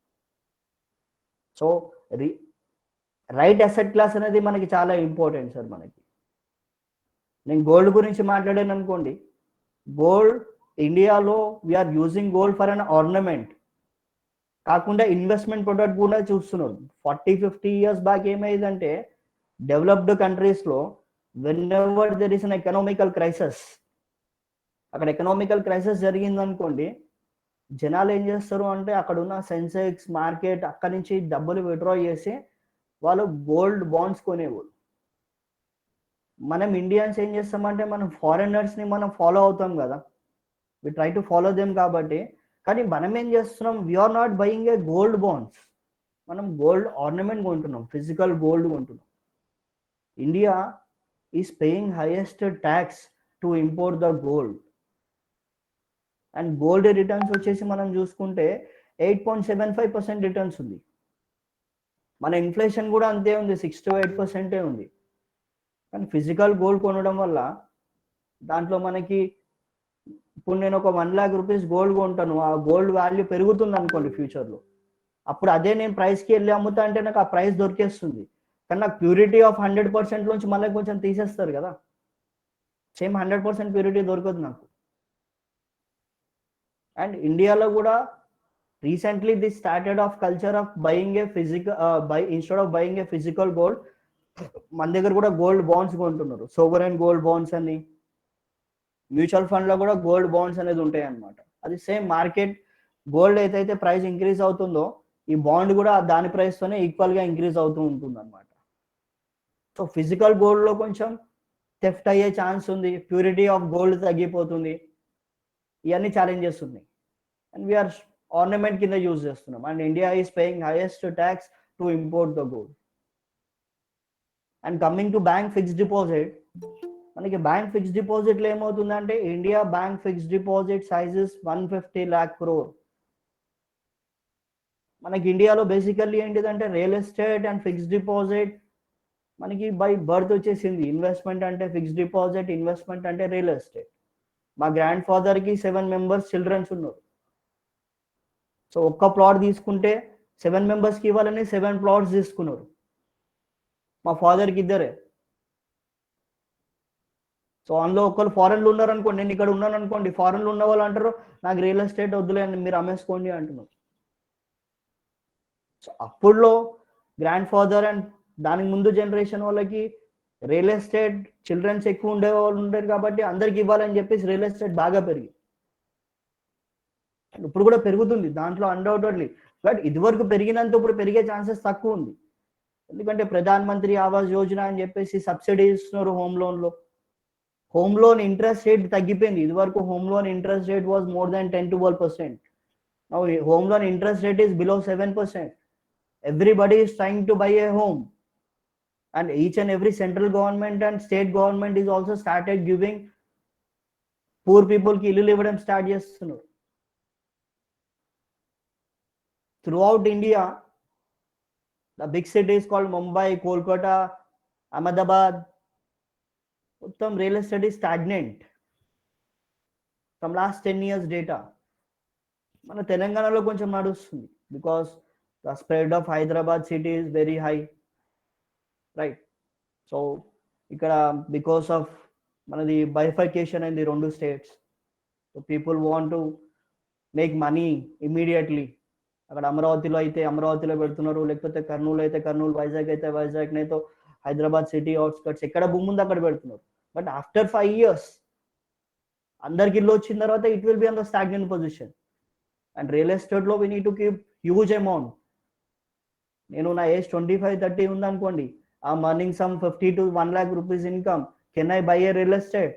సో రైట్ అసెట్ క్లాస్ అనేది మనకి చాలా ఇంపార్టెంట్ సార్. మనకి నేను గోల్డ్ గురించి మాట్లాడాను అనుకోండి, గోల్డ్ ఇండియాలో we are using gold for an ornament కాకుండా ఇన్వెస్ట్మెంట్ ప్రొడక్ట్ కూడా చూస్తున్నాం. 40-50 years బ్యాక్ ఏమైందంటే డెవలప్డ్ కంట్రీస్లో whenever there is an economical crisis, అక్కడ ఎకనామికల్ క్రైసిస్ జరిగిందనుకోండి, జనాలు ఏం చేస్తారు అంటే అక్కడ ఉన్న సెన్సెక్స్ మార్కెట్ అక్కడి నుంచి డబ్బులు విత్డ్రా చేసి వాళ్ళు గోల్డ్ బాండ్స్ కొనేవాళ్ళు. మనం ఇండియన్స్ ఏం చేస్తామంటే మనం ఫారినర్స్ని మనం ఫాలో అవుతాం కదా, we try to follow them. కాబట్టి కానీ మనం ఏం చేస్తున్నాం, we are not buying a gold bonds, మనం గోల్డ్ ఆర్నమెంట్ కొంటున్నాం, ఫిజికల్ గోల్డ్ కొంటున్నాం. India is paying highest tax to import the gold. And gold returns వచ్చేసి మనం చూసుకుంటే 8.75% రిటర్న్స్ ఉంది. మన ఇన్ఫ్లేషన్ కూడా అంతే ఉంది, 6 to 8% ఉంది. కానీ ఫిజికల్ గోల్డ్ కొనడం వల్ల దాంట్లో మనకి ఇప్పుడు నేను ఒక 1 lakh రూపీస్ గోల్డ్ కొంటాను, ఆ గోల్డ్ వాల్యూ పెరుగుతుంది అనుకోండి ఫ్యూచర్లో, అప్పుడు అదే నేను ప్రైస్కి వెళ్ళి అమ్ముతా అంటే నాకు ఆ ప్రైస్ దొరికేస్తుంది. కానీ నాకు ప్యూరిటీ ఆఫ్ 100% నుంచి మళ్ళీ కొంచెం తీసేస్తారు కదా, సేమ్ 100% ప్యూరిటీ దొరకదు నాకు. అండ్ ఇండియాలో కూడా recently this started off culture of buying A instead of buying A physical gold, మన దగ్గర కూడా గోల్డ్ బాండ్స్ కొంటున్నారు. సోవరెన్ గోల్డ్ బాండ్స్ అని, మ్యూచువల్ ఫండ్లో కూడా గోల్డ్ బాండ్స్ అనేది ఉంటాయి అన్నమాట. అది సేమ్ మార్కెట్ గోల్డ్ అయితే ప్రైస్ ఇంక్రీజ్ అవుతుందో ఈ బాండ్ కూడా దాని ప్రైస్తోనే ఈక్వల్గా ఇంక్రీజ్ అవుతూ ఉంటుంది అనమాట. సో ఫిజికల్ గోల్డ్లో కొంచెం థెఫ్ట్ అయ్యే ఛాన్స్ ఉంది, ప్యూరిటీ ఆఫ్ గోల్డ్ తగ్గిపోతుంది, ఇవన్నీ ఛాలెంజెస్ ఉన్నాయి. అండ్ వీఆర్ ఆర్నమెంట్ కింద యూజ్ చేస్తున్నాం. And India is paying highest tax to import the gold. And coming to bank fixed deposit, మనకి బ్యాంక్ ఫిక్స్డ్ డిపాజిట్లో ఏమవుతుందంటే India bank fixed deposit sizes 150 lakh crore. మనకి ఇండియాలో బేసికల్లీ ఏంటిదంటే real estate and fixed deposit మనకి by birth వచ్చేసింది. Investment అంటే fixed deposit, investment అంటే రియల్ ఎస్టేట్. మా గ్రాండ్ ఫాదర్కి 7 members చిల్డ్రన్స్ ఉన్నారు. సో ఒక్క ప్లాట్ తీసుకుంటే 7 members ఇవ్వాలని 7 plots తీసుకున్నారు. మా ఫాదర్కి ఇద్దరే. సో అందులో ఒకళ్ళు ఫారెన్లో ఉన్నారు అనుకోండి, నేను ఇక్కడ ఉన్నాను అనుకోండి, ఫారెన్లో ఉన్న వాళ్ళు అంటారు నాకు రియల్ ఎస్టేట్ వద్దులే అని, మీరు అమ్మేసుకోండి అంటున్నారు. సో అప్పుడులో గ్రాండ్ ఫాదర్ అండ్ దానికి ముందు జనరేషన్ వాళ్ళకి రియల్ ఎస్టేట్ చిల్డ్రన్స్ ఎక్కువ ఉండే వాళ్ళు ఉండేది కాబట్టి అందరికి ఇవ్వాలని చెప్పేసి రియల్ ఎస్టేట్ బాగా పెరిగింది. ఇప్పుడు కూడా పెరుగుతుంది దాంట్లో అన్డౌటెడ్లీ. బట్ ఇదివరకు పెరిగినంత ఇప్పుడు పెరిగే ఛాన్సెస్ తక్కువ ఉంది. ఎందుకంటే ప్రధాన్ మంత్రి ఆవాస్ యోజన అని చెప్పేసి సబ్సిడీ ఇస్తున్నారు హోమ్ లోన్లో. హోమ్ లోన్ ఇంట్రెస్ట్ రేట్ తగ్గిపోయింది. ఇదివరకు home loan interest rate was more than 10-12%. Now home loan interest rate is below 7%. Everybody is trying to buy a home, and each and every central government and state government is also started giving poor people ki illu iవ్వడం start చేస్తున్నారు. Throughout India, the big cities called Mumbai, Kolkata, Ahmedabad, మొత్తం real estate is stagnant from last 10 years data. మన తెలంగాణలో కొంచెం నడుస్తుంది because the spread of Hyderabad city is very high, right? So ఇక్కడ because of మనది bifurcation అయింది 2 states. So people want to make money immediately. అక్కడ అమరావతిలో అయితే అమరావతిలో పెడుతున్నారు, లేకపోతే కర్నూలు అయితే కర్నూలు, వైజాగ్ అయితే వైజాగ్, నైతే హైదరాబాద్ సిటీ అవుట్స్కట్స్ ఎక్కడ భూమి ఉంది అక్కడ పెడుతున్నారు. బట్ ఆఫ్టర్ 5 years అందరికి ఇల్లు వచ్చిన తర్వాత it will be on the stagnant position. And real ఎస్టేట్లో we need to keep huge amount. నేను నా ఏజ్ 25-30 ఉందనుకోండి, I'm earning some 50 to 1 lakh rupees income. Can I buy a real estate?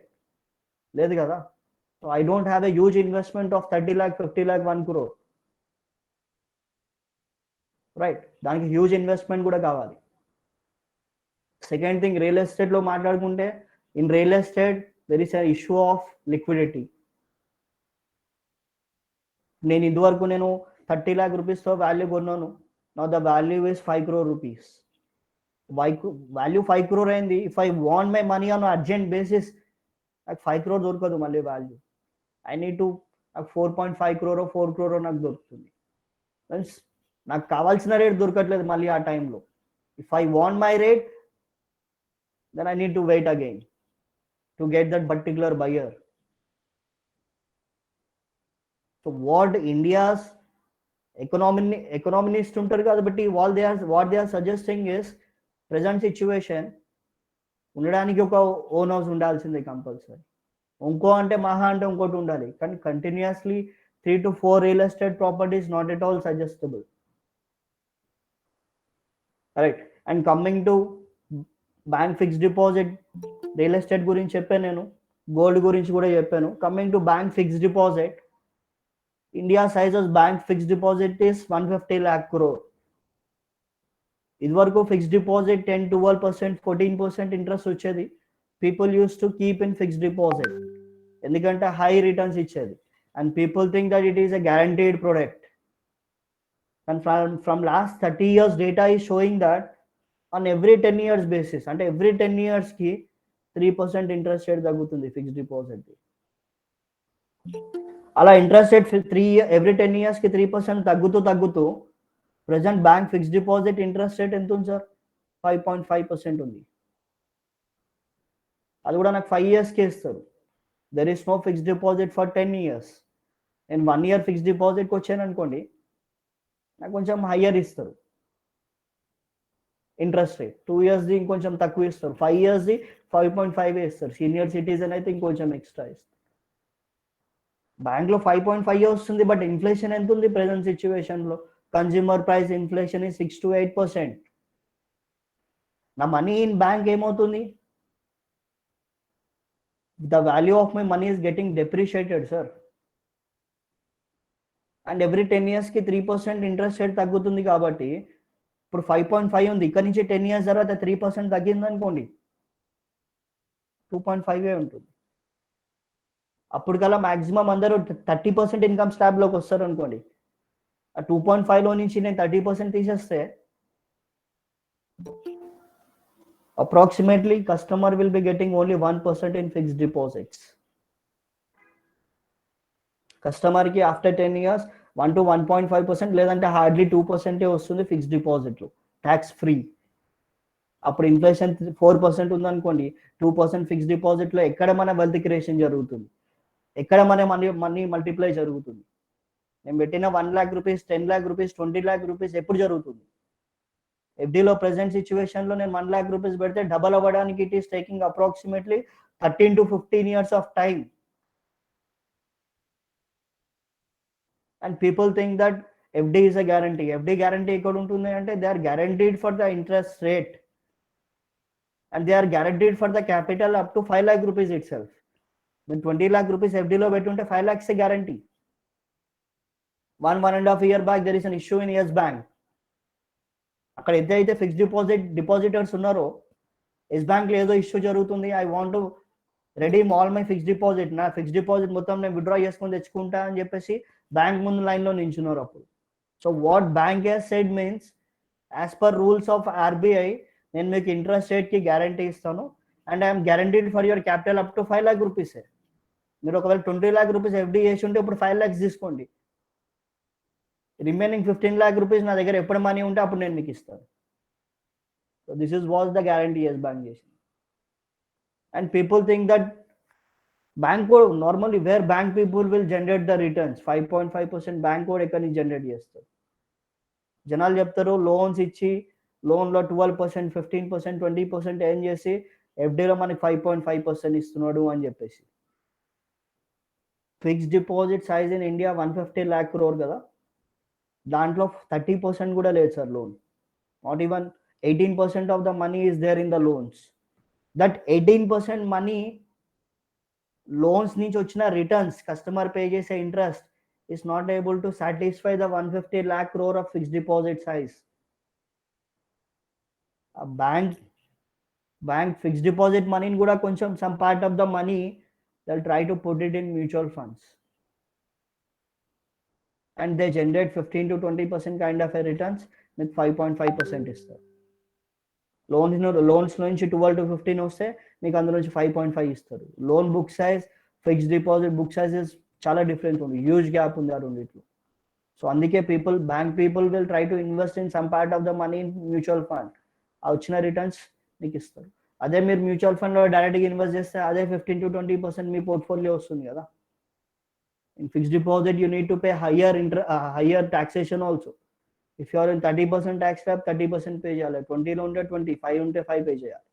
లేదు కదా. So I don't have a huge investment of 30 lakh, 50 lakh, 1 crore, right? దానికి huge investment కూడా కావాలి. Second thing, real ఎస్టేట్లో మాట్లాడుకుంటే in real estate there is a issue of liquidity. నేను ఇదివరకు 30 lakh rupeesతో value కొన్నాను. Now the value is 5 crore rupees. Value 5 crore అయింది. If I want my money on urgent basis, నాకు 5 crore దొరకదు మళ్ళీ value. I need to, నాకు 4.5 crore 4 crore నాకు దొరుకుతుంది. మీన్స్ నాకు కావాల్సిన రేట్ దొరకట్లేదు మళ్ళీ ఆ టైంలో. If I want my rate, then I need to wait again to get that particular buyer. So what India's economists ఉంటారు కాబట్టి what they are suggesting is present situation ఉండడానికి ఒక ఓన్ హౌస్ ఉండాల్సిందే కంపల్సరీ. ఇంకో అంటే మహా అంటే ఇంకోటి ఉండాలి. కానీ continuously 3 to 4 real estate properties not at all suggestible, right? And coming to bank fixed deposit, real estate గురించి చెప్పాను, నేను గోల్డ్ గురించి కూడా చెప్పాను. Coming to bank fixed deposit, India sizes bank fixed deposit is 150 lakh crore. ఇదివరకు fixed deposit 10-12%, 14% interest వచ్చేది. People use to keep in fixed deposit ఎందుకంటే high returns ఇచ్చేది. And people think that it is a guaranteed product. And from last 30 years data is showing that on every 10 years basis, అంటే every 10 years కి 3% interest rate తగ్గుతుంది fixed deposit. అలా interest rate every 10 years కి 3% తగ్గుతూ present bank fixed deposit interest rate ఎంత ఉంది sir? 5.5% ఉంది. అది కూడా నాకు 5 years కి ఇస్తారు. There is no fixed deposit for 10 years. నేను 1 year ఫిక్స్డ్ డిపాజిట్కి వచ్చాను అనుకోండి, నాకు కొంచెం హయ్యర్ ఇస్తారు ఇంట్రెస్ట్ రేట్. 2 years ది ఇంకొంచెం తక్కువ ఇస్తారు. 5 years ది 5.5 ఇస్తారు. సీనియర్ సిటిజన్ అయితే ఇంకొంచెం ఎక్స్ట్రా ఇస్తారు. బ్యాంక్లో 5.5 వస్తుంది, బట్ ఇన్ఫ్లేషన్ ఎంత ఉంది ప్రెసెంట్ సిచ్యువేషన్లో? Consumer price inflation is 6 to 8%. నా మనీ ఇన్ బ్యాంక్ ఏమవుతుంది? The value of my money is getting depreciated sir. And every 10 ఇయర్స్కి 3% ఇంట్రెస్ట్ రేట్ తగ్గుతుంది కాబట్టి ఇప్పుడు 5.5 ఉంది, ఇక్కడ నుంచి 10 ఇయర్స్ తర్వాత 3% తగ్గింది అనుకోండి 2.5 ఉంటుంది. అప్పటికల్లా మాక్సిమం అందరూ 30% ఇన్కమ్ స్లాబ్లోకి వస్తారు అనుకోండి. ఆ 2.5లో నుంచి నేను 30% తీసేస్తే approximately customer will be getting only 1% in fixed deposits. Customer కి ఆఫ్టర్ 10 ఇయర్స్ 1 to 1.5% లేదంటే హార్డ్లీ 2% వస్తుంది ఫిక్స్డ్ డిపాజిట్లు ట్యాక్స్ ఫ్రీ. అప్పుడు ఇన్ఫ్లేషన్ 4% ఉందనుకోండి, 2% ఫిక్స్డ్ డిపాజిట్లో ఎక్కడ మన వెల్త్ క్రియేషన్ జరుగుతుంది, ఎక్కడ మన మనీ మల్టిప్లై జరుగుతుంది? నేను పెట్టిన 1 lakh rupees, 10 lakh rupees, 20 lakh rupees ఎప్పుడు జరుగుతుంది? ఎఫ్డీలో ప్రెసెంట్ సిచ్యువేషన్లో నేను 1 lakh రూపీస్ పెడితే డబల్ అవ్వడానికి it is taking approximately 13 to 15 years of time. And people think that FD is a guarantee. FD guarantee ఎక్కడ ఉంటుంది అంటే they are guaranteed for the interest rate and they are guaranteed for the capital up to 5 lakh rupees itself. When 20 lakh rupees FDలో పెట్టుంటే 5 lakhs a guarantee. 1.5 year back there is an issue in Yes Bank. అక్కడ ఎంతైతే fixed depositors ఉన్నారో yes బ్యాంక్లో ఏదో issue జరుగుతుంది, I want to redeem all my fixed deposit, నా fixed deposit మొత్తం నేను విత్డ్రా చేసుకొని తెచ్చుకుంటా అని చెప్పేసి బ్యాంక్ ముందు లైన్లో నించున్నారు అప్పుడు. So what bank has said means as per rules of RBI నేను మీకు ఇంట్రెస్ట్ రేట్కి గ్యారంటీ ఇస్తాను and I'm guaranteed for your capital up to 5 lakh rupees. మీరు ఒకవేళ 20 lakh రూపీస్ ఎఫ్డీ చేసి ఉంటే ఇప్పుడు 5 lakhs తీసుకోండి, రిమైనింగ్ 15 lakh రూపీస్ నా దగ్గర ఎప్పుడు మనీ ఉంటే అప్పుడు నేను మీకు ఇస్తాను. So this is was the guarantee as bank చేసింది. And people think that bank could normally where bank people will generate the returns 5.5% bank could ఎక్కడి నుంచి జనరేట్ చేస్తారు? జనాలు చెప్తారు లోన్స్ ఇచ్చి లోన్లో 12%, 15%, 20% ఏం చేసి ఎఫ్డీలో మనకి 5.5% ఇస్తున్నాడు అని చెప్పేసి. Fixed deposit size in India 150 lakh crore కదా, దాంట్లో 30% కూడా లేదు sir loan. Not even 18% of the money is there in the loans. That 18% money loans నుంచి వచ్చిన రిటర్న్స్ కస్టమర్ పే చేసే interest is not able to satisfy the 150 lakh crore of fixed deposit size. Bank fixed deposit మనీని కూడా కొంచెం some part of the money they try to put it in mutual funds and they generate 15 to 20% kind of a returns with 5.5% ఇస్తారు. Loans నుంచి 12 to 15 వస్తే మీకు అందులో నుంచి 5.5 ఇస్తారు. Loan book size, fixed deposit book sizes చాలా difference ఉంది, huge gap ఉంది ఆ రెండిట్లో. సో అందుకే bank people will try to invest in some part of the money in mutual fund. ఆ వచ్చిన రిటర్న్స్ మీకు ఇస్తారు. అదే మీరు మ్యూచువల్ ఫండ్లో డైరెక్ట్గా ఇన్వెస్ట్ చేస్తే అదే 15 to 20% మీ పోర్ట్ఫోలియో వస్తుంది కదా. In fixed deposit, you need to pay higher taxation also. If you are in 30% tax slab, 30% pay చేయాలి. 20 ఉంటే 20, 5 ఉంటే 5 pay చేయాలి.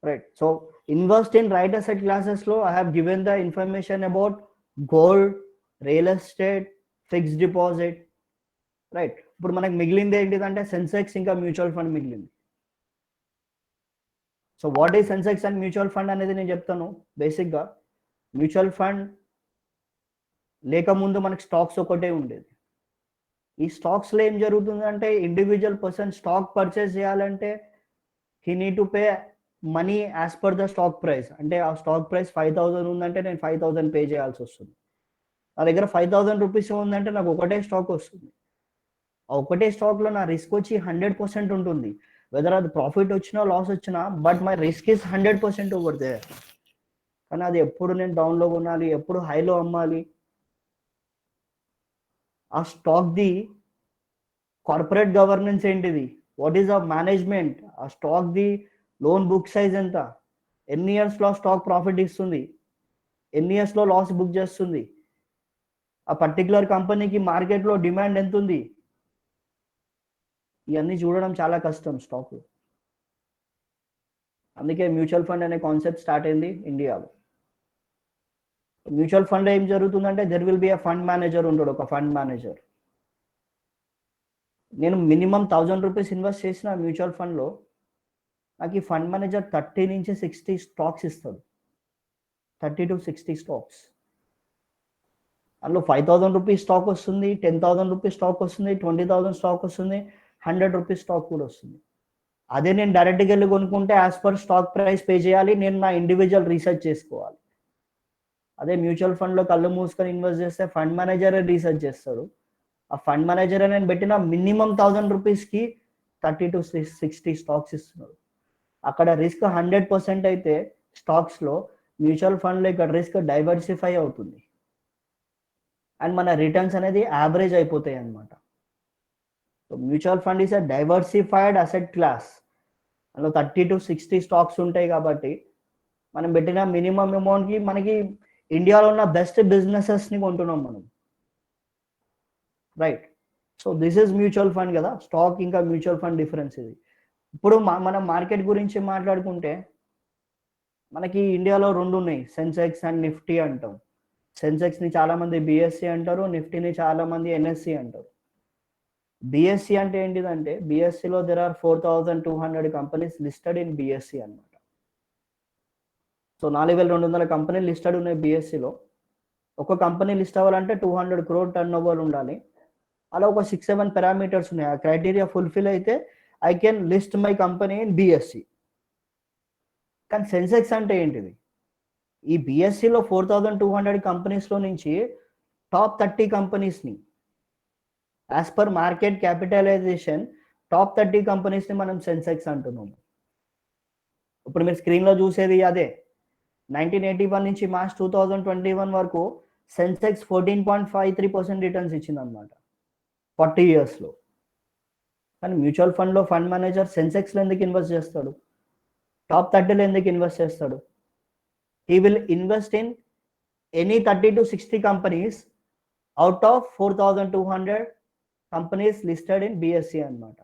Right. So invest in right asset classes లో I have given the information about gold, real estate, fixed deposit. Right. ఇప్పుడు మనకు మిగిలింది ఏంటిదంటే సెన్సెక్స్ ఇంకా మ్యూచువల్ ఫండ్ మిగిలింది. So what is Sensex and mutual fund అనేది నేను చెప్తాను. బేసిక్గా మ్యూచువల్ ఫండ్ లేకముందు మనకి స్టాక్స్ ఒకటే ఉండేది. ఈ స్టాక్స్లో ఏం జరుగుతుందంటే ఇండివిజువల్ పర్సన్ స్టాక్ పర్చేస్ చేయాలంటే he need to pay money as per the stock price. అంటే ఆ స్టాక్ ప్రైస్ 5,000 ఉందంటే నేను 5,000 పే చేయాల్సి వస్తుంది. నా దగ్గర 5,000 రూపీస్ ఉందంటే నాకు ఒకటే స్టాక్ వస్తుంది. ఆ ఒకటే స్టాక్లో నా రిస్క్ వచ్చి 100% ఉంటుంది. వెదర్ అది ప్రాఫిట్ వచ్చినా లాస్ వచ్చినా, but my risk is 100% over there. కానీ అది ఎప్పుడు నేను డౌన్లో కొనాలి, ఎప్పుడు హైలో అమ్మాలి. ఆ స్టాక్ది కార్పొరేట్ గవర్నెన్స్ ఏంటిది, వాట్ ఈస్ ఆ మేనేజ్మెంట్, ఆ స్టాక్ది లోన్ బుక్ సైజ్ ఎంత, ఎన్ని ఇయర్స్లో స్టాక్ ప్రాఫిట్ ఇస్తుంది, ఎన్ని ఇయర్స్లో లాస్ బుక్ చేస్తుంది, ఆ పర్టికులర్ కంపెనీకి మార్కెట్లో డిమాండ్ ఎంత ఉంది, ఇవన్నీ చూడడం చాలా కష్టం స్టాక్. అందుకే మ్యూచువల్ ఫండ్ అనే కాన్సెప్ట్ స్టార్ట్ అయింది ఇండియాలో. మ్యూచువల్ ఫండ్ ఏం జరుగుతుందంటే there will be a fund manager ఉంటాడు, ఒక ఫండ్ మేనేజర్. నేను మినిమం 1,000 రూపీస్ ఇన్వెస్ట్ చేసిన మ్యూచువల్ ఫండ్లో నాకు ఈ ఫండ్ మేనేజర్ 30 నుంచి 60 స్టాక్స్ ఇస్తాడు. 30 to 60 స్టాక్స్. అందులో 5,000 రూపీస్ స్టాక్ వస్తుంది, 10,000 రూపీస్ స్టాక్ వస్తుంది, 20,000 స్టాక్ వస్తుంది, 100 రూపీస్ స్టాక్ కూడా వస్తుంది. అదే నేను డైరెక్ట్గా వెళ్ళి కొనుక్కుంటే as per stock price pay చేయాలి, నేను నా ఇండివిజువల్ రీసెర్చ్ చేసుకోవాలి. అదే మ్యూచువల్ ఫండ్లో కళ్ళు మూసుకొని ఇన్వెస్ట్ చేస్తే ఫండ్ మేనేజరే రీసెర్చ్ చేస్తాడు. ఆ ఫండ్ మేనేజర్ నేను పెట్టిన మినిమం 1,000 రూపీస్కి 30 to 60 స్టాక్స్ ఇస్తున్నాడు. అక్కడ రిస్క్ 100% అయితే స్టాక్స్లో, మ్యూచువల్ ఫండ్లో ఇక్కడ రిస్క్ డైవర్సిఫై అవుతుంది అండ్ మన రిటర్న్స్ అనేది యావరేజ్ అయిపోతాయి అన్నమాట. So mutual fund is a diversified asset class. అందులో 30 to 60 స్టాక్స్ ఉంటాయి కాబట్టి మనం పెట్టిన మినిమం అమౌంట్కి మనకి ఇండియాలో ఉన్న బెస్ట్ బిజినెసెస్ని కొంటున్నాం మనం, right? So this is mutual fund కదా. స్టాక్ ఇంకా మ్యూచువల్ ఫండ్ డిఫరెన్స్ ఇది. ఇప్పుడు మనం మార్కెట్ గురించి మాట్లాడుకుంటే మనకి ఇండియాలో 2 ఉన్నాయి, సెన్సెక్స్ అండ్ నిఫ్టీ అంటాం. సెన్సెక్స్ని చాలామంది బిఎస్సి అంటారు, నిఫ్టీని చాలామంది ఎన్ఎస్సి అంటారు. బిఎస్సి అంటే ఏంటిదంటే బిఎస్సిలో there are 4,200 companies listed in BSE అనమాట. సో 4,200 కంపెనీలు లిస్టెడ్ ఉన్నాయి బిఎస్సిలో. ఒక కంపెనీ లిస్ట్ అవ్వాలంటే 200 crore టర్న్ ఓవర్ ఉండాలి. అలా ఒక 6-7 పారామీటర్స్ ఉన్నాయి. ఆ క్రైటీరియా ఫుల్ఫిల్ అయితే I can list my company in BSE. కానీ సెన్సెక్స్ అంటే ఏంటిది? ఈ బిఎస్సిలో 4,200 కంపెనీస్లో నుంచి టాప్ 30 కంపెనీస్ని as per market capitalisation top 30 కంపెనీస్ని మనం సెన్సెక్స్ అంటున్నాము. ఇప్పుడు మీరు స్క్రీన్లో చూసేది అదే. 1981 నుంచి మార్చ్ 2021 వరకు సెన్సెక్స్ 14.53% రిటర్న్స్ ఇచ్చింది అనమాట 40 yearsలో. కానీ మ్యూచువల్ ఫండ్లో ఫండ్ మేనేజర్ సెన్సెక్స్లో ఎందుకు ఇన్వెస్ట్ చేస్తాడు? టాప్ 30లో ఎందుకు ఇన్వెస్ట్ చేస్తాడు? He will invest in any 30 to 60 companies out of 4,200 companies listed in BSE అనమాట.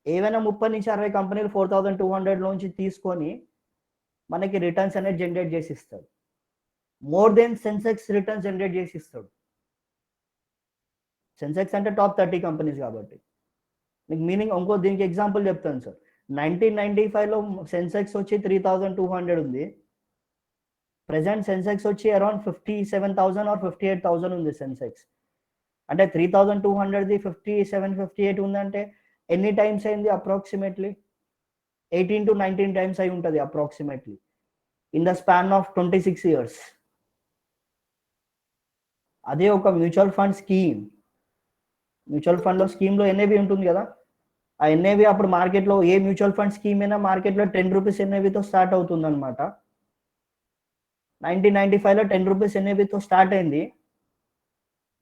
ఏవైనా 30 నుంచి 60 కంపెనీలు 4,200లోంచి తీసుకొని మనకి రిటర్న్స్ అనేది జనరేట్ చేసి ఇస్తాడు. More than Sensex returns generate చేసి ఇస్తాడు. సెన్సెక్స్ అంటే టాప్ 30 కంపెనీస్ కాబట్టి. మీకు మీనింగ్ ఇంకో దీనికి ఎగ్జాంపుల్ చెప్తాను సార్. 1995లో సెన్సెక్స్ వచ్చి 3,200 ఉంది. ప్రెసెంట్ సెన్సెక్స్ వచ్చి అరౌండ్ 57,000 or 58,000 ఉంది సెన్సెక్స్. అంటే 3,200ది 57, 58 ఉందంటే ఎన్ని టైమ్స్ అయింది? అప్రాక్సిమేట్లీ 18 to 19 టైమ్స్ అయి ఉంటుంది approximately in the span of 26 years. అదే ఒక మ్యూచువల్ ఫండ్ స్కీమ్. మ్యూచువల్ ఫండ్లో స్కీమ్లో ఎన్ఏవి ఉంటుంది కదా. ఆ ఎన్ఏవి అప్పుడు మార్కెట్లో ఏ మ్యూచువల్ ఫండ్ స్కీమ్ అయినా మార్కెట్లో 10 రూపీస్ ఎన్ఏవితో స్టార్ట్ అవుతుంది అనమాట. 1995లో 10 రూపీస్ ఎన్ఏవితో స్టార్ట్ అయింది.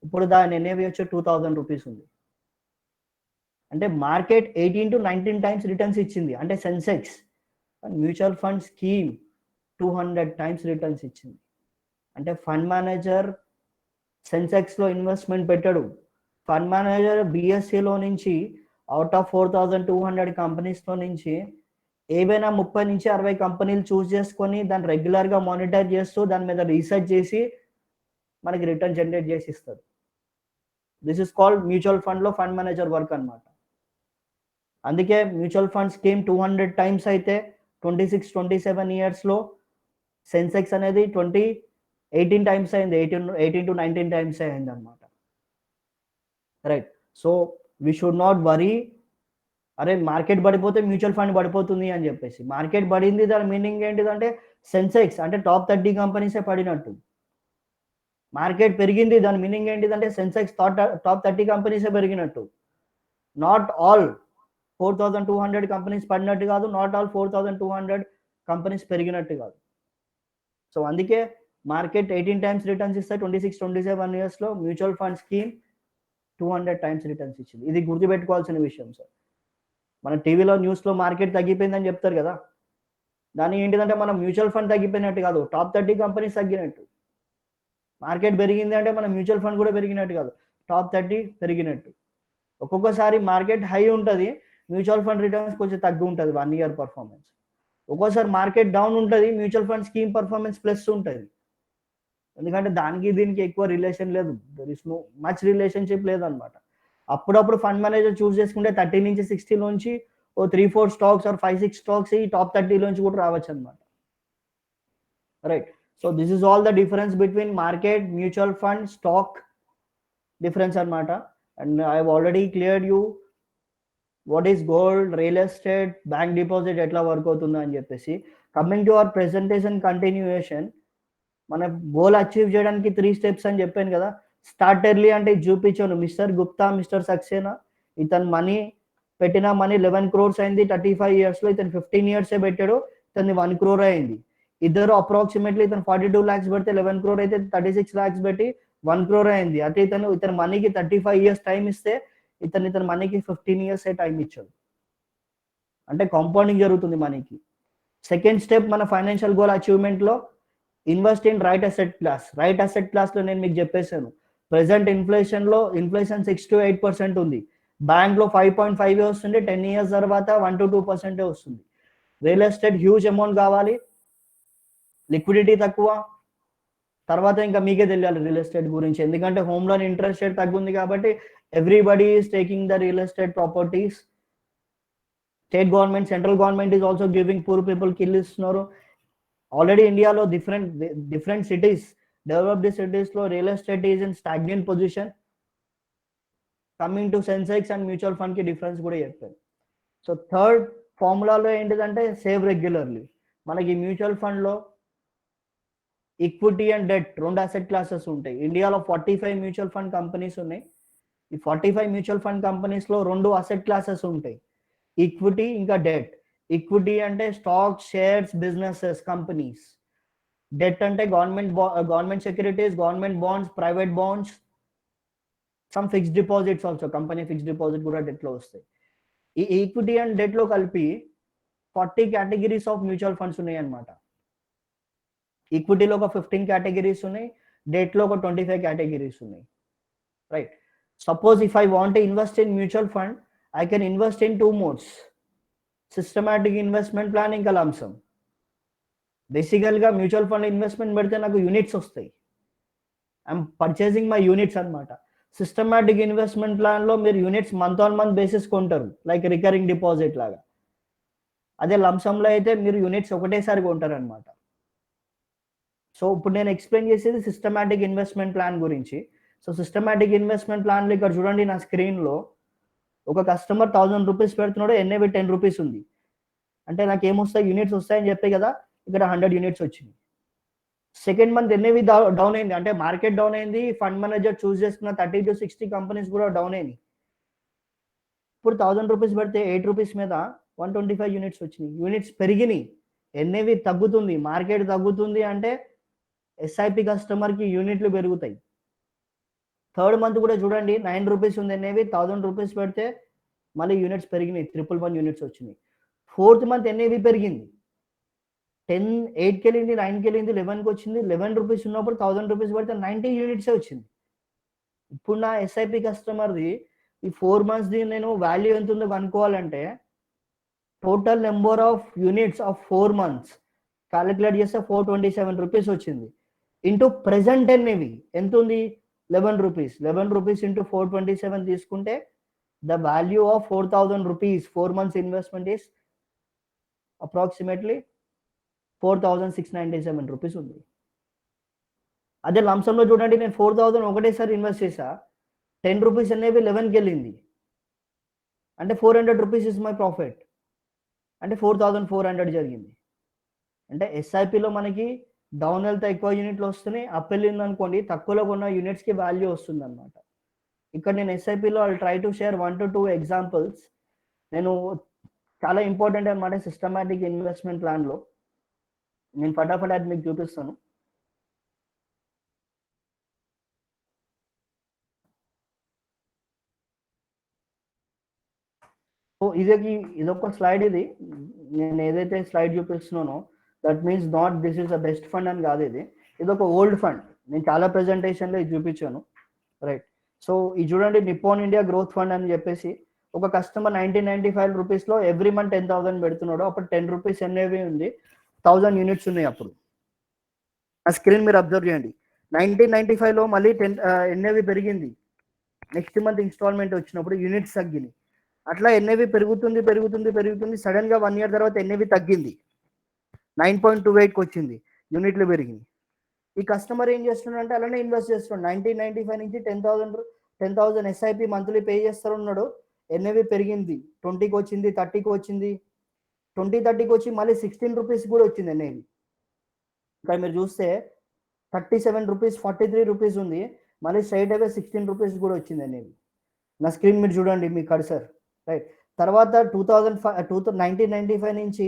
ఇప్పుడు దాని ఎన్ఏవి వచ్చి 2,000 రూపీస్ ఉంది. అంటే మార్కెట్ 18 to 19 టైమ్స్ రిటర్న్స్ ఇచ్చింది అంటే Sensex. Mutual fund scheme 200 times returns ఇచ్చింది. అంటే ఫండ్ మేనేజర్ సెన్సెక్స్లో ఇన్వెస్ట్మెంట్ పెట్టాడు. ఫండ్ మేనేజర్ బిఎస్సిలో నుంచి అవుట్ ఆఫ్ 4,200 కంపెనీస్లో నుంచి ఏవైనా 30 నుంచి 60 కంపెనీలు చూస్ చేసుకొని దాన్ని రెగ్యులర్గా మానిటర్ చేస్తూ దాని మీద రీసెర్చ్ చేసి మనకి రిటర్న్ జనరేట్ చేసి ఇస్తారు. దిస్ ఇస్ కాల్డ్ మ్యూచువల్ ఫండ్లో ఫండ్ మేనేజర్ వర్క్ అనమాట. అందుకే మ్యూచువల్ ఫండ్ స్కీమ్ 200 టైమ్స్ అయితే 26-27 yearsలో సెన్సెక్స్ అనేది 18 టైమ్స్ అయింది. 18 to 19 టైమ్స్ అయింది అనమాట, right? So we should not worry, అరే మార్కెట్ పడిపోతే మ్యూచువల్ ఫండ్ పడిపోతుంది అని చెప్పేసి. మార్కెట్ పడింది, దాని మీనింగ్ ఏంటిదంటే సెన్సెక్స్ అంటే టాప్ 30 కంపెనీసే పడినట్టు. మార్కెట్ పెరిగింది, దాని మీనింగ్ ఏంటిదంటే సెన్సెక్స్ టాప్ 30 కంపెనీసే పెరిగినట్టు. నాట్ ఆల్ 4,200 కంపెనీస్ పడినట్టు కాదు, నాట్ ఆల్ 4,200 కంపెనీస్ పెరిగినట్టు కాదు. సో అందుకే మార్కెట్ 18 టైమ్స్ రిటర్న్స్ ఇస్తే 26-27 yearsలో mutual fund scheme 200 times returns ఇచ్చింది. ఇది గుర్తుపెట్టుకోవాల్సిన విషయం సార్. మన టీవీలో న్యూస్లో మార్కెట్ తగ్గిపోయిందని చెప్తారు కదా, దాని ఏంటిదంటే మనం మ్యూచువల్ ఫండ్ తగ్గిపోయినట్టు కాదు, టాప్ 30 కంపెనీస్ తగ్గినట్టు. మార్కెట్ పెరిగింది అంటే మన మ్యూచువల్ ఫండ్ కూడా పెరిగినట్టు కాదు, టాప్ 30 పెరిగినట్టు. ఒక్కొక్కసారి మార్కెట్ హై ఉంటుంది, మ్యూచువల్ ఫండ్ రిటర్న్స్ కొంచెం తగ్గి ఉంటుంది 1 year పర్ఫార్మెన్స్. ఒక్కోసారి మార్కెట్ డౌన్ ఉంటుంది, mutual fund scheme performance plus ఉంటుంది. ఎందుకంటే దానికి దీనికి ఎక్కువ రిలేషన్ లేదు, there is no much relationship లేదనమాట. అప్పుడప్పుడు ఫండ్ మేనేజర్ చూస్ చేసుకుంటే 30 నుంచి 60 నుంచి ఓ 3-4 స్టాక్స్ ఆర్ 5-6 స్టాక్స్ ఈ టాప్ 30 నుంచి కూడా రావచ్చు అనమాట, right? So this is all the difference between market, mutual fund, stock difference అనమాట. And I have already cleared you what is gold, real estate, bank deposit ఎట్లా వర్క్ అవుతుందో అని చెప్పేసి. Coming to our presentation continuation, మన goal achieve చేయడానికి 3 steps అని చెప్పాను కదా. స్టార్ట్ ఎర్లీ అంటే చూపించాను, మిస్టర్ గుప్తా, మిస్టర్ సక్సేనా, ఇతను మనీ పెట్టిన మనీ 11 crores అయింది 35 years లో. ఇతను 15 years పెట్టాడు, ఇతను 1 crore అయింది. ఇద్దరు అప్రాక్సిమేట్లీ ఇతను 42 lakhs పెడితే 11 crore అయితే 36 lakhs పెట్టి 1 crore అయింది. అయితే ఇతను మనీకి 35 years టైం ఇస్తే ఇతను మనీకి 15 years టైం ఇచ్చాడు. అంటే కాంపౌండింగ్ జరుగుతుంది మనీకి. సెకండ్ స్టెప్ మన ఫైనాన్షియల్ గోల్ అచీవ్మెంట్ లో, invest in right asset class. Right asset class లో నేను మీకు చెప్పేశాను, ప్రెసెంట్ ఇన్ఫ్లేషన్ 6 to 8% ఉంది. బ్యాంక్ లో 5.5 వస్తుంది, 10 years తర్వాత 1 to 2% వస్తుంది. రియల్ ఎస్టేట్ హ్యూజ్ అమౌంట్ కావాలి, లిక్విడిటీ తక్కువ. తర్వాత ఇంకా మీకే తెలియాలి రియల్ ఎస్టేట్ గురించి, ఎందుకంటే హోమ్ లోన్ ఇంట్రెస్ట్ రేట్ తగ్గుంది కాబట్టి everybody is taking the real estate properties. State government, central government is also giving poor people కి ఇల్లు ఇస్తున్నారు. ఆల్రెడీ ఇండియాలో డిఫరెంట్ సిటీస్, డెవలప్డ్ సిటీస్ లో real estate is in stagnant position. Coming to Sensex and mutual fund కి difference కూడా చెప్పారు. So third ఫార్ములాలో ఏంటిదంటే save regularly. మనకి మ్యూచువల్ ఫండ్ లో equity and debt 2 asset classes ఉంటాయి. ఇండియాలో 45 మ్యూచువల్ ఫండ్ కంపెనీస్ ఉన్నాయి. ఈ 45 మ్యూచువల్ ఫండ్ కంపెనీస్ లో 2 అసెట్ క్లాసెస్ ఉంటాయి, ఈక్విటీ ఇంకా డెట్. ఈక్విటీ అంటే stock, shares, businesses, companies. Debt అంటే government securities, government bonds, private bonds, some fixed deposits also, company fixed deposit కూడా డెట్ లో వస్తాయి. ఈ ఈక్విటీ అండ్ డెట్ లో కలిపి 40 కేటగిరీస్ ఆఫ్ మ్యూచువల్ ఫండ్స్ ఉన్నాయి అన్నమాట. ఈక్విటీలో ఒక 15 కేటగిరీస్ ఉన్నాయి, డెట్ లో ఒక 25 కేటగిరీస్ ఉన్నాయి, right. Suppose if I want to invest in mutual fund, I can invest in 2 modes, systematic investment plan ఇంకా లంసమ్. బేసికల్ గా మ్యూచువల్ ఫండ్ ఇన్వెస్ట్మెంట్ పెడితే నాకు యూనిట్స్ వస్తాయి, ఐఎమ్ పర్చేసింగ్ మై యూనిట్స్ అనమాట. సిస్టమాటిక్ ఇన్వెస్ట్మెంట్ ప్లాన్ లో మీరు units month on month basis కొంటారు, లైక్ రికరింగ్ డిపాజిట్ లాగా. అదే లంసమ్ లో అయితే మీరు యూనిట్స్ ఒకటేసారి కొంటారు అనమాట. సో ఇప్పుడు నేను ఎక్స్ప్లెయిన్ చేసేది సిస్టమాటిక్ ఇన్వెస్ట్మెంట్ ప్లాన్ గురించి. సో సిస్టమాటిక్ ఇన్వెస్ట్మెంట్ ప్లాన్లో ఇక్కడ చూడండి, నా స్క్రీన్లో ఒక కస్టమర్ 1000 రూపీస్ పెడుతున్నాడు, ఎన్ఏవి 10 రూపీస్ ఉంది. అంటే నాకు ఏమొస్తాయి, యూనిట్స్ వస్తాయని చెప్పే కదా, ఇక్కడ 100 యూనిట్స్ వచ్చింది. సెకండ్ మంత్ ఎన్ఏవి డౌన్ అయింది, అంటే మార్కెట్ డౌన్ అయింది, ఫండ్ మేనేజర్ చూస్ చేసుకున్న 30 to 60 కంపెనీస్ కూడా డౌన్ అయినాయి. ఇప్పుడు 1000 రూపీస్ పెడితే 8 రూపీస్ మీద 125 యూనిట్స్ వచ్చినాయి. యూనిట్స్ పెరిగినాయి, ఎన్ఏవి తగ్గుతుంది, మార్కెట్ తగ్గుతుంది, అంటే ఎస్ఐపి కస్టమర్కి యూనిట్లు పెరుగుతాయి. థర్డ్ మంత్ కూడా చూడండి, 9 రూపీస్ ఉంది ఎన్ఏవి, 1000 రూపీస్ పెడితే మళ్ళీ యూనిట్స్ పెరిగినాయి, 111 యూనిట్స్ వచ్చినాయి. ఫోర్త్ మంత్ ఎన్ఏవి పెరిగింది, 8కి వెళ్ళింది, 9కి వెళ్ళింది, 11కి వచ్చింది. 11 రూపీస్ ఉన్నప్పుడు 1000 రూపీస్ పెడితే 90 యూనిట్సే వచ్చింది. ఇప్పుడు నా ఎస్ఐపి కస్టమర్ది ఈ 4 monthsది నేను వాల్యూ ఎంత ఉందో కనుక్కోవాలంటే, total number of units of 4 months calculate చేస్తే 427 రూపీస్ వచ్చింది. ఇంటూ ప్రెసెంట్ ఎన్ఏవి ఎంత ఉంది, 11 రూపీస్. 11 రూపీస్ ఇంటూ 427 తీసుకుంటే the value of 4000 rupees 4 months investment is approximately 4697 rupees ఉంది. అదే లంసంలో చూడండి, నేను 4000 ఒకటేసారి ఇన్వెస్ట్ చేసా, 10 రూపీస్ అనేవి 11కి వెళ్ళింది, అంటే 400 రూపీస్ ఇస్ మై ప్రాఫిట్, అంటే 4400 జరిగింది. అంటే ఎస్ఐపిలో మనకి డౌన్ వెళ్తే ఎక్కువ యూనిట్లు వస్తున్నాయి, అప్ వెళ్ళింది అనుకోండి తక్కువలో కొన్న యూనిట్స్కి వాల్యూ వస్తుంది అనమాట. ఇక్కడ నేను ఎస్ఐపిలో I try to share 1 to 2 examples. నేను చాలా ఇంపార్టెంట్ అనమాట సిస్టమాటిక్ ఇన్వెస్ట్మెంట్ ప్లాన్లో. నేను ఫటాఫట్ అది మీకు చూపిస్తాను. సో ఇదొక స్లైడ్. ఇది నేను ఏదైతే స్లైడ్ చూపిస్తున్నానో that means not this is the best fund అని కాదు, ఇది ఒక ఓల్డ్ ఫండ్. నేను చాలా ప్రెజెంటేషన్లో ఇది చూపించాను, రైట్. సో ఇది చూడండి, నిప్పాన్ ఇండియా గ్రోత్ ఫండ్ అని చెప్పేసి ఒక కస్టమర్ 1995 రూపీస్లో ఎవ్రీ మంత్ 10,000 పెడుతున్నాడు. అప్పుడు 10 రూపీస్ ఎన్ఏవి ఉంది, 1000 యూనిట్స్ ఉన్నాయి. అప్పుడు ఆ స్క్రీన్ మీరు అబ్జర్వ్ చేయండి, 1995లో మళ్ళీ ఎన్ఏవి పెరిగింది. నెక్స్ట్ మంత్ ఇన్స్టాల్మెంట్ వచ్చినప్పుడు యూనిట్స్ తగ్గినాయి. అట్లా ఎన్ఏవి పెరుగుతుంది పెరుగుతుంది పెరుగుతుంది. సడన్ గా 1 year తర్వాత ఎన్ఏవి తగ్గింది, 9.28కి వచ్చింది, యూనిట్లు పెరిగింది. ఈ కస్టమర్ ఏం చేస్తున్నాడు అంటే అలానే ఇన్వెస్ట్ చేస్తున్నాడు. 1995 నుంచి 10,000 ఎస్ఐపి మంత్లీ పే చేస్తున్నాడు. ఎన్ఏవి పెరిగింది, 20కి వచ్చింది, 30కి వచ్చింది, 30కి వచ్చి మళ్ళీ 16 రూపీస్ కూడా వచ్చింది ఎన్ఏవి. ఇక్కడ మీరు చూస్తే 37 రూపీస్, 43 రూపీస్ ఉంది, మళ్ళీ స్ట్రైట్ అవే 16 రూపీస్ కూడా వచ్చింది ఎన్ఏవి. నా స్క్రీన్ మీరు చూడండి, మీ కర్సర్ రైట్. తర్వాత 1995 నుంచి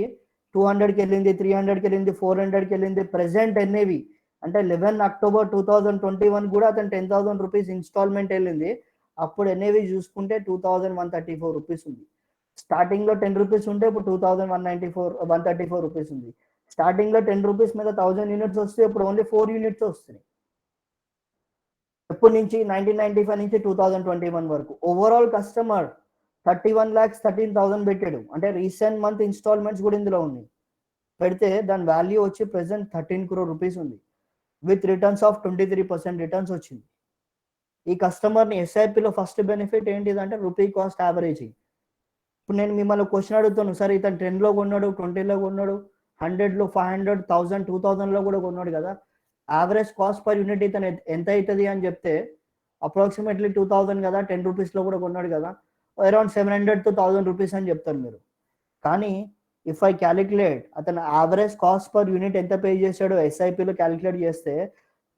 200కి వెళ్ళింది, 300కి వెళ్ళింది, 400కి వెళ్ళింది. ప్రెసెంట్ ఎన్ఏవి అంటే 11 అక్టోబర్ 2021 కూడా అతను 10,000 రూపీస్ ఇన్స్టాల్మెంట్ వెళ్ళింది. అప్పుడు ఎన్ఏవి చూసుకుంటే 2,134 రూపీస్ ఉంది. స్టార్టింగ్ లో 10 రూపీస్ ఉంటే ఇప్పుడు 2,134 రూపీస్ ఉంది. స్టార్టింగ్ లో 10 రూపీస్ మీద 1000 యూనిట్స్ వస్తే ఇప్పుడు ఓన్లీ 4 యూనిట్స్ వస్తున్నాయి. ఎప్పటి నుంచి 1995 నుంచి 2021 వరకు ఓవరాల్ కస్టమర్ 31,13,000 పెట్టాడు. అంటే రీసెంట్ మంత్ ఇన్స్టాల్మెంట్స్ కూడా ఇందులో ఉన్నాయి. పెడితే దాని వాల్యూ వచ్చి ప్రెసెంట్ 13 crore రూపీస్ ఉంది. విత్ రిటర్న్స్ ఆఫ్ 23% రిటర్న్స్ వచ్చింది. ఈ కస్టమర్ని ఎస్ఐపిలో ఫస్ట్ బెనిఫిట్ ఏంటిదంటే రూపీ కాస్ట్ యావరేజింగ్. ఇప్పుడు నేను మిమ్మల్ని క్వశ్చన్ అడుగుతాను, సరే ఇతను 10లో కొన్నాడు, 20లో కొన్నాడు, 100లో, 500, 1000, 2000లో కూడా కొన్నాడు కదా, యావరేజ్ కాస్ట్ పర్ యూనిట్ ఇతను ఎంత అవుతుంది అని చెప్తే అప్రాక్సిమేట్లీ 2000 కదా, 10 రూపీస్లో కూడా కొన్నాడు కదా, అరౌండ్ 700 to 1000 రూపీస్ అని చెప్తారు మీరు. కానీ ఇఫ్ ఐ క్యాలిక్యులేట్ అతను యావరేజ్ కాస్ట్ పర్ యూనిట్ ఎంత పే చేశాడో ఎస్ఐపిలో క్యాలిక్యులేట్ చేస్తే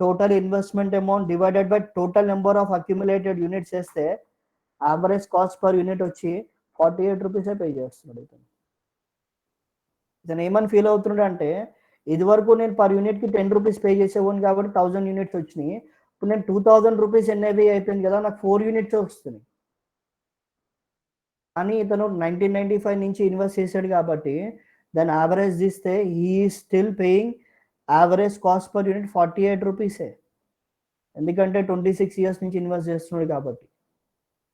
total investment amount divided by total number of accumulated units చేస్తే యావరేజ్ కాస్ట్ పర్ యూనిట్ వచ్చి 48 రూపీసే పే చేస్తున్నాడు. ఇతను ఏమని ఫీల్ అవుతున్నాడు అంటే ఇది వరకు నేను పర్ యూనిట్కి 10 రూపీస్ పే చేసేవాడిని కాబట్టి 1000 యూనిట్స్ వచ్చినాయి. ఇప్పుడు నేను 2000 రూపీస్ ఎన్ఏవి అయిపోయింది కదా, నాకు 4 యూనిట్స్ వస్తున్నాయి. కానీ ఇతను 1995 నుంచి ఇన్వెస్ట్ చేశాడు కాబట్టి దాని యావరేజ్ తీస్తే he still paying average cost per unit 48 రూపీసే. ఎందుకంటే 26 years నుంచి ఇన్వెస్ట్ చేస్తున్నాడు కాబట్టి.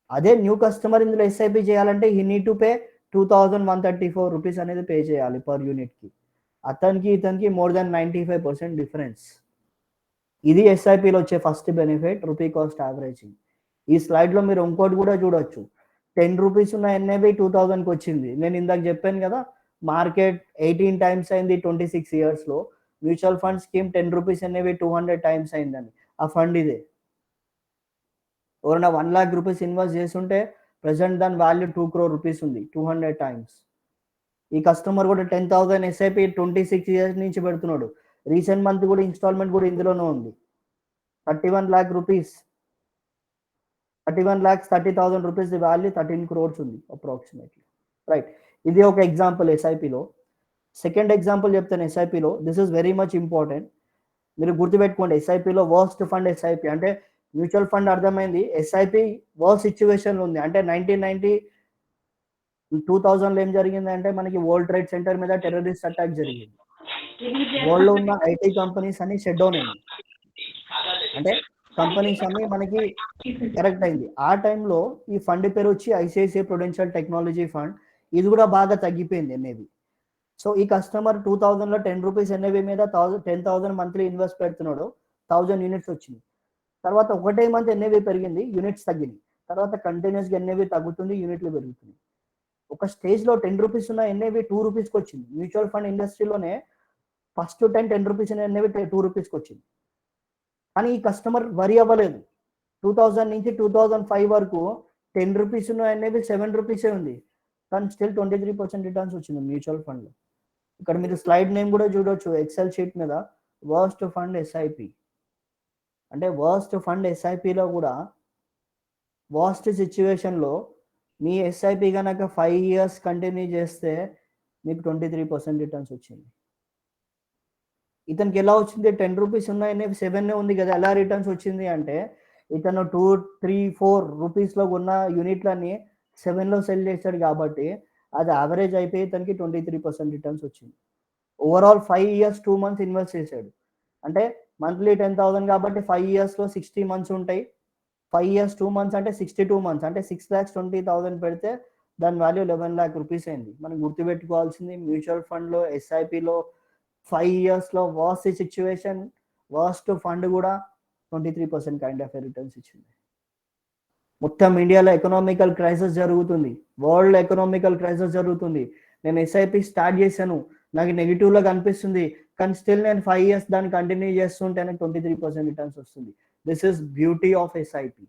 అదే న్యూ కస్టమర్ ఇందులో ఎస్ఐపి చేయాలంటే he need to pay 2,134 rupees అనేది పే చేయాలి పర్ యూనిట్కి. అతనికి ఇతనికి మోర్ దాన్ 95% డిఫరెన్స్. ఇది ఎస్ఐపిలో వచ్చే first benefit, rupee cost averaging. ఈ స్లైడ్లో మీరు ఇంకోటి కూడా చూడొచ్చు. 10 రూపీస్ ఉన్న ఎన్ఏబి 2000కి వచ్చింది. నేను ఇందాక చెప్పాను కదా, మార్కెట్ 18 టైమ్స్ అయింది 26 yearsలో. Mutual fund scheme 10 rupees NAV 200 times అయిందని. ఆ ఫండ్ ఇదే. ఎవరైనా 1 lakh రూపీస్ ఇన్వెస్ట్ చేస్తుంటే ప్రెసెంట్ దాని వాల్యూ 2 crore రూపీస్ ఉంది, 200 టైమ్స్. ఈ కస్టమర్ కూడా 10,000 ఎస్ఐపి 26 years నుంచి పెడుతున్నాడు. రీసెంట్ మంత్ కూడా ఇన్స్టాల్మెంట్ కూడా ఇందులోనే ఉంది. 31 lakh rupees, 31,30,000 rupees value 13 crores ఉంది అప్రాక్సిమేట్లీ. రైట్, ఇది ఒక ఎగ్జాంపుల్ ఎస్ఐపిలో. సెకండ్ ఎగ్జాంపుల్ చెప్తాను ఎస్ఐపిలో. This is very much important. మీరు గుర్తుపెట్టుకోండి, ఎస్ఐపిలో వర్స్ట్ ఫండ్ ఎస్ఐపి అంటే మ్యూచువల్ ఫండ్ అర్థమైంది. ఎస్ఐపి వర్స్ట్ సిచ్యువేషన్లో ఉంది. అంటే 1990 2000లో ఏం జరిగింది అంటే మనకి వరల్డ్ ట్రేడ్ సెంటర్ మీద టెర్రరిస్ట్ అటాక్ జరిగింది. వరల్డ్ లో ఉన్న ఐటీ కంపెనీస్ అన్ని షట్ డౌన్ అయింది. అంటే కంపెనీస్ అన్ని మనకి కరెక్ట్ అయింది. ఆ టైంలో ఈ ఫండ్ పేరు వచ్చి ఐసిఐసిఐ ప్రుడెన్షియల్ టెక్నాలజీ ఫండ్. ఇది కూడా బాగా తగ్గిపోయింది ఎన్ఏవి. సో ఈ కస్టమర్ 2000లో 10 రూపీస్ ఎన్ఏవి మీద 10,000 మంత్లీ ఇన్వెస్ట్ పెడుతున్నాడు, 1000 యూనిట్స్ వచ్చింది. తర్వాత ఒకటే మంత్ ఎన్ఏవి పెరిగింది, యూనిట్స్ తగ్గింది. తర్వాత కంటిన్యూస్గా ఎన్ఏవి తగ్గుతుంది, యూనిట్లు పెరుగుతుంది. ఒక స్టేజ్లో 10 రూపీస్ ఉన్న ఎన్ఏవి 2 రూపీస్కి వచ్చింది. మ్యూచువల్ ఫండ్ ఇండస్ట్రీలోనే ఫస్ట్ 10 రూపీస్ ఎన్ఏవి 2 రూపీస్కి వచ్చింది. కానీ ఈ కస్టమర్ వరి అవ్వలేదు. 2000 నుంచి 2005 వరకు 10 రూపీస్ ఉన్న ఎన్ఏవి 7 రూపీసే ఉంది, కానీ స్టిల్ 23% రిటర్న్స్ వచ్చింది మ్యూచువల్ ఫండ్లో. ఇక్కడ మీరు స్లైడ్ నేమ్ కూడా చూడొచ్చు ఎక్సెల్ షీట్ మీద, వర్స్ట్ ఫండ్ ఎస్ఐపి. అంటే వర్స్ట్ ఫండ్ ఎస్ఐపిలో కూడా వర్స్ట్ సిచ్యువేషన్లో మీ ఎస్ఐపి కనుక 5 years కంటిన్యూ చేస్తే మీకు 23% రిటర్న్స్ వచ్చింది. ఇతనికి ఎలా వచ్చింది? 10 రూపీస్ ఉన్నాయి, 7 ఉంది కదా, ఎలా రిటర్న్స్ వచ్చింది అంటే ఇతను 2, 3, 4 రూపీస్లో ఉన్న యూనిట్లన్నీ 7లో సెల్ చేశాడు కాబట్టి అది యావరేజ్ అయిపోయి ఇతనికి 23% రిటర్న్స్ వచ్చింది. ఓవరాల్ 5 years 2 months ఇన్వెస్ట్ చేశాడు. అంటే మంత్లీ 10,000 కాబట్టి 5 yearsలో 60 months ఉంటాయి. 5 years 2 months అంటే 62 months, అంటే 6,20,000 పెడితే దాని వాల్యూ 11 lakh రూపీస్ అయింది. మనం గుర్తుపెట్టుకోవాల్సింది మ్యూచువల్ ఫండ్లో ఎస్ఐపిలో 5 yearsలో వర్స్ట్ సిచ్యువేషన్, వర్స్ట్ ఫండ్ కూడా 23% కైండ్ ఆఫ్ రిటర్న్స్ ఇచ్చింది. మొత్తం ఇండియాలో ఎకనామికల్ క్రైసిస్ జరుగుతుంది, వరల్డ్ ఎకనామికల్ క్రైసిస్ జరుగుతుంది. నేను ఎస్ఐపి స్టార్ట్ చేశాను, నాకు నెగిటివ్లో కనిపిస్తుంది, కానీ స్టిల్ నేను 5 years దాన్ని కంటిన్యూ చేస్తుంటే నాకు 23% రిటర్న్స్ వస్తుంది. This is beauty of SIP,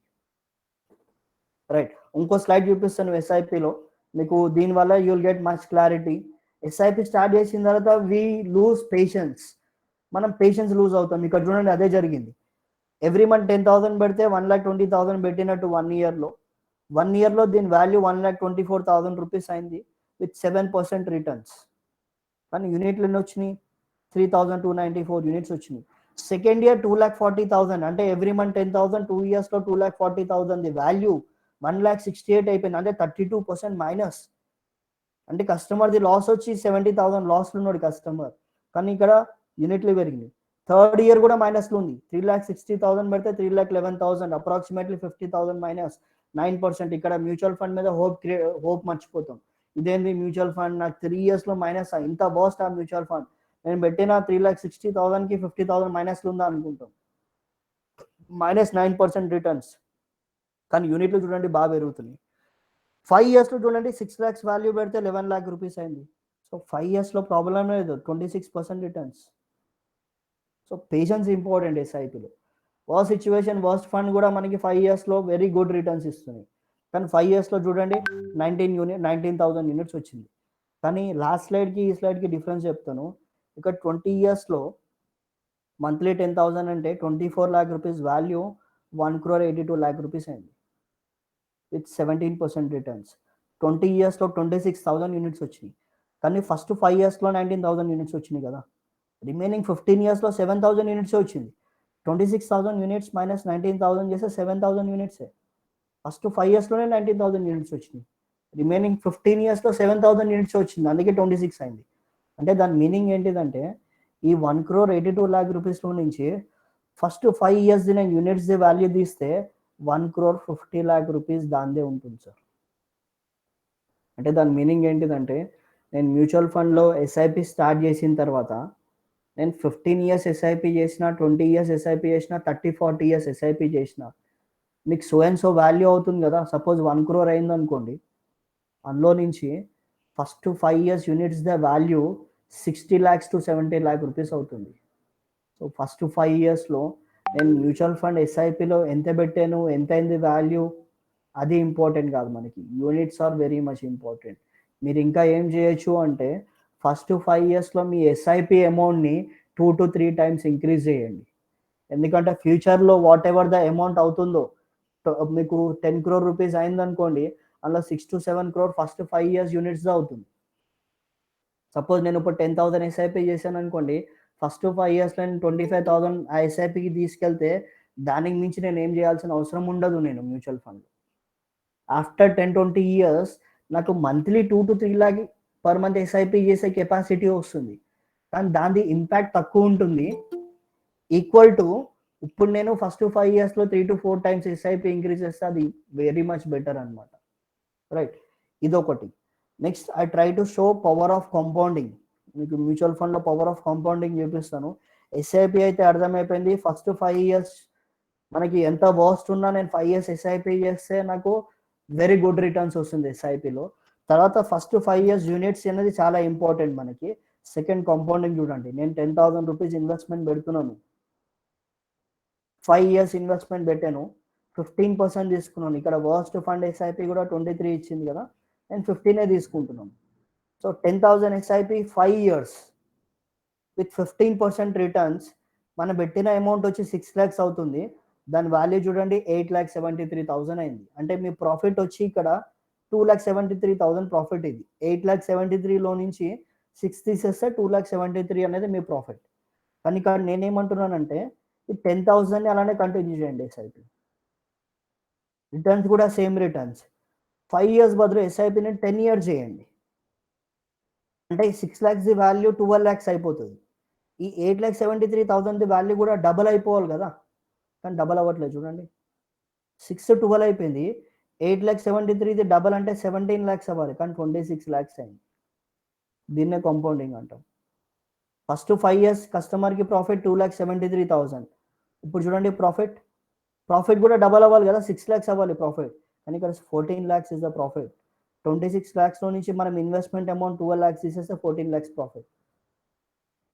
right. ఇంకో స్లైడ్ చూపిస్తాను ఎస్ఐపిలో మీకు, దీనివల్ల you will get much clarity. SIP start చేసిన తర్వాత వీ లూజ్ పేషెన్స్, మనం పేషెన్స్ లూజ్ అవుతాం. ఇక్కడ చూడండి అదే జరిగింది. ఎవ్రీ మంత్ 10,000 పెడితే 1,20,000 పెట్టినట్టు 1 yearలో, 1 yearలో దీని వాల్యూ 1,24,000 రూపీస్ అయింది విత్ 7% రిటర్న్స్. కానీ యూనిట్లు ఎన్ని వచ్చినాయి? 3,294 యూనిట్స్ వచ్చినాయి. సెకండ్ ఇయర్ 2,40,000, అంటే ఎవ్రీ మంత్ 10,000, 2 yearsలో 2,40,000 ది వాల్యూ 1,68 అయిపోయింది, అంటే 32% మైనస్. అంటే కస్టమర్ది లాస్ వచ్చి 70,000 లాస్లో ఉన్నాడు కస్టమర్, కానీ ఇక్కడ యూనిట్లు పెరిగినాయి. థర్డ్ ఇయర్ కూడా మైనస్లో ఉంది, 3,60,000 పెడితే 3,11,000, అప్రాక్సిమేట్లీ 50,000 మైనస్, 9%. ఇక్కడ మ్యూచువల్ ఫండ్ మీద హోప్ మర్చిపోతాం. ఇదేంటి మ్యూచువల్ ఫండ్, నాకు 3 yearsలో మైనస్, ఇంత బాస్ట్ ఆ మ్యూచువల్ ఫండ్, నేను పెట్టిన 3,60,000కి 50,000 మైనస్లో ఉందా అనుకుంటాం. మైనస్ 9% రిటర్న్స్, కానీ యూనిట్లు చూడండి బాగా పెరుగుతున్నాయి. 5 yearsలో చూడండి 6 lakhs వాల్యూ పెడితే 11 lakh రూపీస్ అయింది. సో 5 yearsలో ప్రాబ్లం లేదు, 26% రిటర్న్స్. సో పేషెన్స్ ఇంపార్టెంట్ ఎస్ఐపిలో. వర్స్ట్ సిచ్యువేషన్, వర్స్ట్ ఫండ్ కూడా మనకి 5 yearsలో వెరీ గుడ్ రిటర్న్స్ ఇస్తుంది. కానీ 5 yearsలో చూడండి 19,000 యూనిట్స్ వచ్చింది. కానీ లాస్ట్ స్లైడ్కి ఈ స్లైడ్కి డిఫరెన్స్ చెప్తాను. ఇక్కడ 20 yearsలో మంత్లీ 10,000 అంటే 24 lakh rupees value 1,82 lakh rupees అయింది విత్ 17% రిటర్న్స్. 20 yearsలో 26,000 యూనిట్స్ వచ్చినాయి. కానీ ఫస్ట్ 5 yearsలో 19,000 యూనిట్స్ వచ్చినాయి కదా. రిమైనింగ్ 15 yearsలో 7,000 యూనిట్స్ వచ్చింది. 26,000 యూనిట్స్ మైనస్ 19,000 చేస్తే 7,000 యూనిట్సే. ఫస్ట్ 5 yearsలోనే 19,000 యూనిట్స్ వచ్చినాయి. రిమైనింగ్ 15 yearsలో 7,000 యూనిట్స్ వచ్చింది, అందుకే 26 అయింది. అంటే దాని మీనింగ్ ఏంటిదంటే ఈ 1,82 lakh రూపీస్లో నుంచి ఫస్ట్ 5 years నేను యూనిట్స్ వాల్యూ తీస్తే 1,50 lakh రూపీస్ దాందే ఉంటుంది సార్. అంటే దాని మీనింగ్ ఏంటిదంటే నేను మ్యూచువల్ ఫండ్లో ఎస్ఐపి స్టార్ట్ చేసిన తర్వాత నేను 15 years ఎస్ఐపి చేసిన, 20 years ఎస్ఐపి చేసిన, 30-40 years ఎస్ఐపి చేసిన, మీకు సో అండ్ సో వాల్యూ అవుతుంది కదా. సపోజ్ 1 crore అయింది అనుకోండి, అందులో నుంచి first 5 years units the value 60 lakhs to 70 lakh rupees అవుతుంది. సో ఫస్ట్ 5 yearsలో నేను మ్యూచువల్ ఫండ్ ఎస్ఐపిలో ఎంత పెట్టాను, ఎంత అయింది వాల్యూ, అది ఇంపార్టెంట్ కాదు మనకి. Units are very much important. మీరు ఇంకా ఏం చేయొచ్చు అంటే ఫస్ట్ 5 yearsలో మీ ఎస్ఐపి అమౌంట్ని 2 to 3 times ఇంక్రీజ్ చేయండి. ఎందుకంటే ఫ్యూచర్లో వాట్ ఎవర్ ద అమౌంట్ అవుతుందో, మీకు 10 crore రూపీస్ అయిందనుకోండి, అందులో 6 to 7 crore first 5 years units అవుతుంది. సపోజ్ నేను ఇప్పుడు 10,000 ఎస్ఐపి చేశాను అనుకోండి, ఫస్ట్ 5 yearsలో నేను 25,000 ఆ ఎస్ఐపికి తీసుకెళ్తే దానికి మించి నేను ఏం చేయాల్సిన అవసరం ఉండదు నేను మ్యూచువల్ ఫండ్. ఆఫ్టర్ 10-20 years నాకు monthly 2 to 3 lakh per month SIP చేసే కెపాసిటీ వస్తుంది, కానీ దాని ఇంపాక్ట్ తక్కువ ఉంటుంది. ఈక్వల్ టు ఇప్పుడు నేను first 5 yearsలో 3 to 4 times SIP increase చేస్తే అది వెరీ మచ్ బెటర్ అనమాట, రైట్. ఇదొకటి. Next I try to show power of compounding. మీకు మ్యూచువల్ ఫండ్లో పవర్ ఆఫ్ కాంపౌండింగ్ చూపిస్తాను. ఎస్ఐపి అయితే అర్థమైపోయింది. ఫస్ట్ 5 years మనకి ఎంత వర్స్ట్ ఉన్నా నేను 5 years ఎస్ఐపి చేస్తే నాకు వెరీ గుడ్ రిటర్న్స్ వస్తుంది ఎస్ఐపిలో. తర్వాత ఫస్ట్ 5 years యూనిట్స్ అనేది చాలా ఇంపార్టెంట్ మనకి. సెకండ్ కాంపౌండింగ్ చూడండి, నేను 10,000 రూపీస్ ఇన్వెస్ట్మెంట్ పెడుతున్నాను, 5 years ఇన్వెస్ట్మెంట్ పెట్టాను, 15% తీసుకున్నాను. ఇక్కడ వర్స్ట్ ఫండ్ ఎస్ఐపి కూడా 23 ఇచ్చింది కదా, నేను 15 తీసుకుంటున్నాను. So 10,000 SIP 5 years with 15% returns, మనం పెట్టిన అమౌంట్ వచ్చి 6 lakhs అవుతుంది. దాని వాల్యూ చూడండి 8,73,000 అయింది. అంటే మీ ప్రాఫిట్ వచ్చి ఇక్కడ 2,73,000 ప్రాఫిట్. ఇది 8,73,000లో నుంచి 6 తీసేస్తే 2,73,000 అనేది మీ ప్రాఫిట్. కానీ ఇక్కడ నేనేమంటున్నానంటే ఈ 10,000 అలానే కంటిన్యూ చేయండి ఎస్ఐపి. రిటర్న్స్ కూడా సేమ్ రిటర్న్స్. 5 years బదులు ఎస్ఐపిని 10 years చేయండి, అంటే 6 lakhs ది వాల్యూ 12 lakhs అయిపోతుంది. ఈ 8,73,000 ది వాల్యూ కూడా డబల్ అయిపోవాలి కదా, కానీ డబల్ అవ్వట్లేదు చూడండి. 6 12 అయిపోయింది, 8,73,000 ది డబల్ అంటే 17 lakhs అవ్వాలి, కానీ 26 lakhs అయింది. దీన్నే కాంపౌండింగ్ అంటాం. ఫస్ట్ 5 years కస్టమర్కి ప్రాఫిట్ 2,73,000. ఇప్పుడు చూడండి ప్రాఫిట్ కూడా డబల్ అవ్వాలి కదా, 6 lakhs అవ్వాలి ప్రాఫిట్, కానీ ఇక్కడ 14 lakhs ఇస్ ద ప్రాఫిట్. 26 lakhsలో నుంచి మనం ఇన్వెస్ట్మెంట్ అమౌంట్ 12 lakhs తీసేస్తే 14 lakhs ప్రాఫిట్.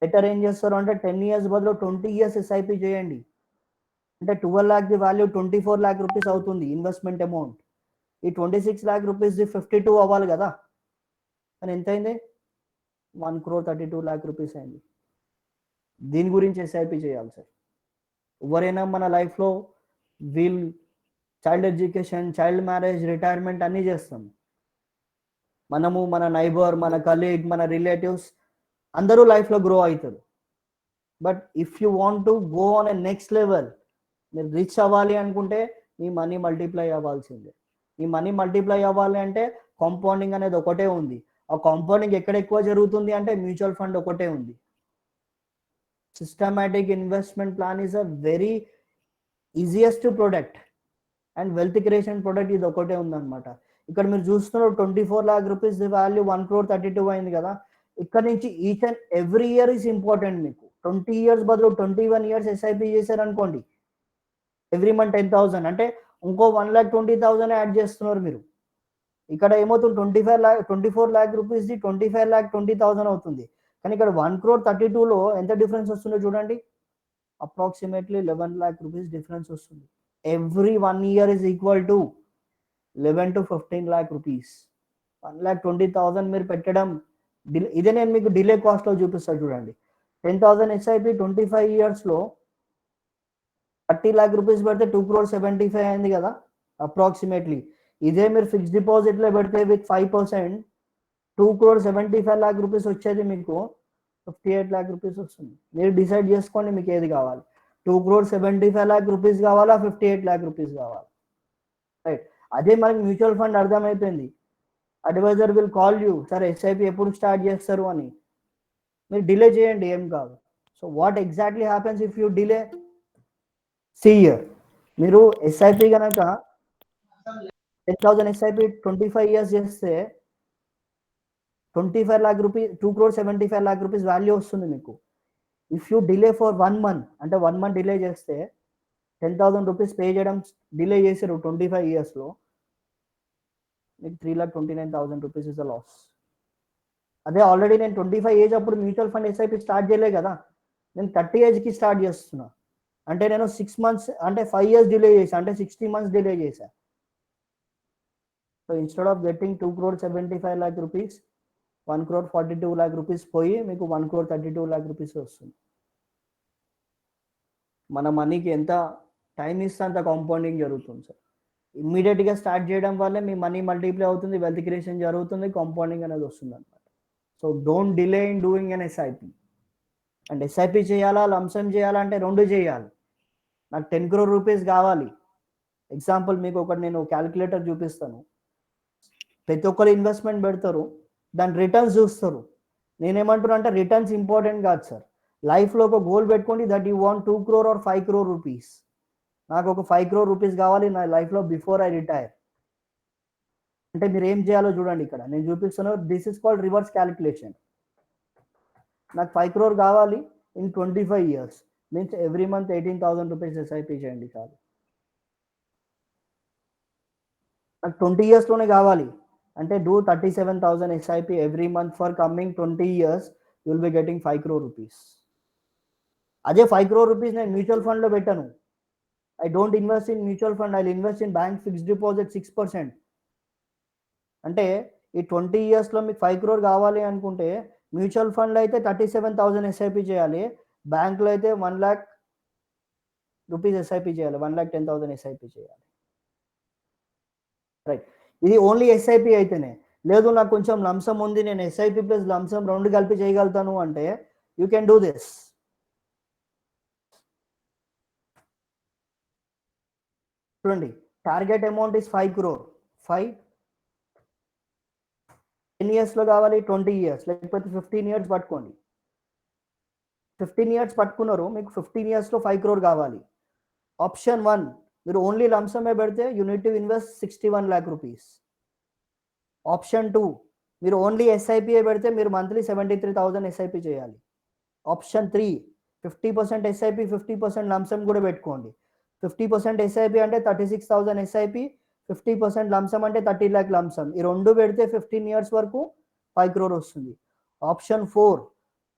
బెటర్ ఏం చేస్తారు అంటే 10 years బదులు 20 years ఎస్ఐపి చేయండి. అంటే 12 lakh the value 24 lakh rupees అవుతుంది ఇన్వెస్ట్మెంట్ అమౌంట్. ఈ 26 lakh రూపీస్ ది 52 అవ్వాలి కదా, కానీ ఎంత అయింది? 1,32 lakh రూపీస్ అయింది. దీని గురించి ఎస్ఐపి చేయాలి సార్. ఎవరైనా మన లైఫ్లో we'll child education, child marriage, retirement అన్నీ చేస్తాం. మనము, మన నైబర్, మన కలీగ్, మన రిలేటివ్స్ అందరూ లైఫ్లో గ్రో అవుతారు. But if you want to go on a next level, మీరు రిచ్ అవ్వాలి అనుకుంటే మీ మనీ మల్టిప్లై అవ్వాల్సిందే. మీ మనీ మల్టిప్లై అవ్వాలి అంటే కాంపౌండింగ్ అనేది ఒకటే ఉంది. ఆ కాంపౌండింగ్ ఎక్కడ ఎక్కువ జరుగుతుంది అంటే మ్యూచువల్ ఫండ్ ఒకటే ఉంది. Systematic investment plan is a very easiest product and wealth creation product ఇది ఒకటే ఉందన్నమాట. ఇక్కడ మీరు చూస్తున్నారు 24 lakh రూపీస్ వాల్యూ 1,32 అయింది కదా. ఇక్కడ నుంచి each and every year is important. మీకు 20 years బదులు 21 years ఎస్ఐపి చేశారనుకోండి, ఎవ్రీ మంత్ 10,000 అంటే ఇంకో 1,20,000 యాడ్ చేస్తున్నారు మీరు. ఇక్కడ ఏమవుతుంది 24 lakh రూపీస్ 25,20,000 అవుతుంది. కానీ ఇక్కడ 1,32లో ఎంత డిఫరెన్స్ వస్తుందో చూడండి. అప్రాక్సిమేట్లీ 11 lakh రూపీస్ డిఫరెన్స్ వస్తుంది. Every 1 year is equal to 11 to 15 lakh rupees. 1,20,000 మీరు పెట్టడం, ఇదే నేను మీకు డిలే కాస్ట్లో చూపిస్తాను చూడండి. 10,000 ఎస్ఐపి 25 yearsలో 30 lakh రూపీస్ పెడితే 2,75 అయింది కదా అప్రాక్సిమేట్లీ. ఇదే మీరు ఫిక్స్డ్ డిపాజిట్లో పెడితే విత్ 5% 2,75 lakh రూపీస్ వచ్చేది మీకు 58 lakh రూపీస్ వస్తుంది. మీరు డిసైడ్ చేసుకోండి మీకు ఏది కావాలి, 2,75 lakh రూపీస్ కావాలా, 58 lakh రూపీస్ కావాలా, రైట్? అదే మనకి మ్యూచువల్ ఫండ్ అర్థమైపోయింది. Advisor will call you, sir SIP ఎప్పుడు స్టార్ట్ చేస్తారు అని. మీరు డిలే చేయండి, ఏం కాదు. So what exactly happens if you delay? సియర్ మీరు ఎస్ఐపి కనుక 10,000 ఎస్ఐపి 25 years చేస్తే 25 lakh rupees 2,75 lakh rupees value వస్తుంది మీకు. If you delay for 1 month అంటే 1 month డిలే చేస్తే 10,000 రూపీస్ పే చేయడం డిలే చేశారు 25 yearsలో, మీకు 3,29,000 రూపీస్ ఇస్ ద లాస్. అదే ఆల్రెడీ నేను 25 ఏజ్ అప్పుడు మ్యూచువల్ ఫండ్ ఎస్ఐపి స్టార్ట్ చేయలే కదా, నేను 30 ఏజ్కి స్టార్ట్ చేస్తున్నా. అంటే నేను 6 months అంటే 5 years డిలే చేశా, అంటే 60 months డిలే చేశా. So instead of getting 2,75 lakh rupees 1,42 lakh rupees పోయి మీకు 1,32 lakh రూపీస్ వస్తుంది. మన మనీకి ఎంత టైం ఇస్తే అంత కాంపౌండింగ్ జరుగుతుంది సార్. ఇమ్మీడియట్గా స్టార్ట్ చేయడం వల్లే మీ మనీ మల్టిప్లై అవుతుంది, వెల్త్ క్రియేషన్ జరుగుతుంది, కాంపౌండింగ్ అనేది వస్తుంది అనమాట. So don't delay in doing an SIP. And SIP చేయాలా, లంసమ్ చేయాలా అంటే రెండు చేయాలి. నాకు 10 crore రూపీస్ కావాలి. ఎగ్జాంపుల్ మీకు ఒకటి నేను క్యాలిక్యులేటర్ చూపిస్తాను. ప్రతి ఒక్కరు ఇన్వెస్ట్మెంట్ పెడతారు, దాని రిటర్న్స్ చూస్తారు. నేనేమంటున్నా అంటే రిటర్న్స్ ఇంపార్టెంట్ కాదు సార్. లైఫ్లో ఒక గోల్ పెట్టుకోండి, that you want 2 crore or 5 crore rupees. నాకు ఒక 5 crore రూపీస్ కావాలి నా లైఫ్లో బిఫోర్ ఐ రిటైర్. అంటే మీరు ఏం చేయాలో చూడండి, ఇక్కడ నేను చూపిస్తాను. This is called reverse calculation. నాకు 5 crore కావాలి in 25 years means every month 18,000 rupees SIP చేయండి చాలు. నాకు 20 yearsలోనే కావాలి అంటే do 37,000 SIP every month for coming 20 years, you will be getting 5 crore rupees. అదే 5 crore రూపీస్ నేను మ్యూచువల్ ఫండ్లో పెట్టాను. I don't invest in mutual fund, I invest in bank fixed deposit 6%. అంటే ఈ 20 yearsలో మీకు 5 crore కావాలి అనుకుంటే మ్యూచువల్ ఫండ్లో అయితే 37,000 ఎస్ఐపి చేయాలి, బ్యాంక్లో అయితే 1 lakh రూపీస్ ఎస్ఐపి చేయాలి, 1,10,000 ఎస్ఐపి చేయాలి, రైట్? ఇది ఓన్లీ ఎస్ఐపి అయితేనే. లేదు నాకు కొంచెం లంసమ్ ఉంది, నేను ఎస్ఐపి ప్లస్ లంసమ్ రెండు కలిపి చేయగలుగుతాను అంటే యూ కెన్ డూ దిస్. చూడండి, టార్గెట్ అమౌంట్ ఇస్ 5 crore. 10 yearsలో కావాలి, 20 years లేకపోతే 15 years పట్టుకోండి. 15 years పట్టుకున్నారు, మీకు 15 yearsలో 5 crore కావాలి. ఆప్షన్ 1 మీరు ఓన్లీ లంసమే పెడితే you need to invest 61 lakh rupees. Option 2 మీరు ఓన్లీ ఎస్ఐపిఏ పెడితే మీరు మంత్లీ 73,000 ఎస్ఐపి చేయాలి. ఆప్షన్ 3 50% ఎస్ఐపి 50% లంసమ్ కూడా పెట్టుకోండి. 50% ఎస్ఐపి అంటే 36,000 ఎస్ఐపి, 50% లంసమ్ అంటే 30 lakh లంసమ్. ఈ రెండు పెడితే 15 years వరకు 5 crore వస్తుంది. Option 4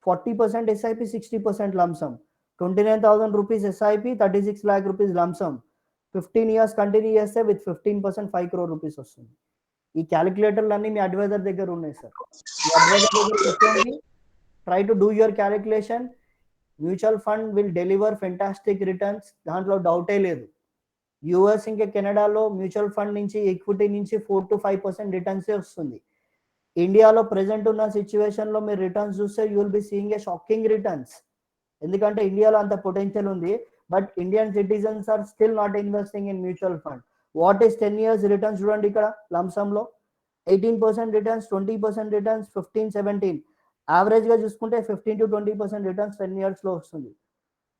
40% SIP, 60% lump sum. 29,000 rupees SIP, 36 lakh rupees lump sum. 15 years continue చేస్తే విత్ 15% 5 crore rupees వస్తుంది. ఈ క్యాలిక్యులేటర్లు అన్ని మీ అడ్వైజర్ దగ్గర ఉన్నాయి సార్. మీ అడ్వైజర్ దగ్గర కూర్చోండి, try to do your calculation. Mutual fund will deliver fantastic returns, దాంట్లో డౌటే లేదు. యుఎస్ ఇంకా కెనడాలో మ్యూచువల్ ఫండ్ నుంచి ఈక్విటీ నుంచి 4 to 5% రిటర్న్సే వస్తుంది. ఇండియాలో ప్రెసెంట్ ఉన్న సిచ్యువేషన్లో మీరు రిటర్న్స్ చూస్తే you will be seeing a shocking returns. ఎందుకంటే ఇండియాలో అంత పొటెన్షియల్ ఉంది, but Indian citizens are still not investing in mutual fund. What is 10 years returns చూడండి ఇక్కడ లంసంలో 18% రిటర్న్స్, 20% రిటర్న్స్, 15, 17. యావరేజ్గా చూసుకుంటే 15 to 20% రిటర్న్స్ 10 yearsలో వస్తుంది.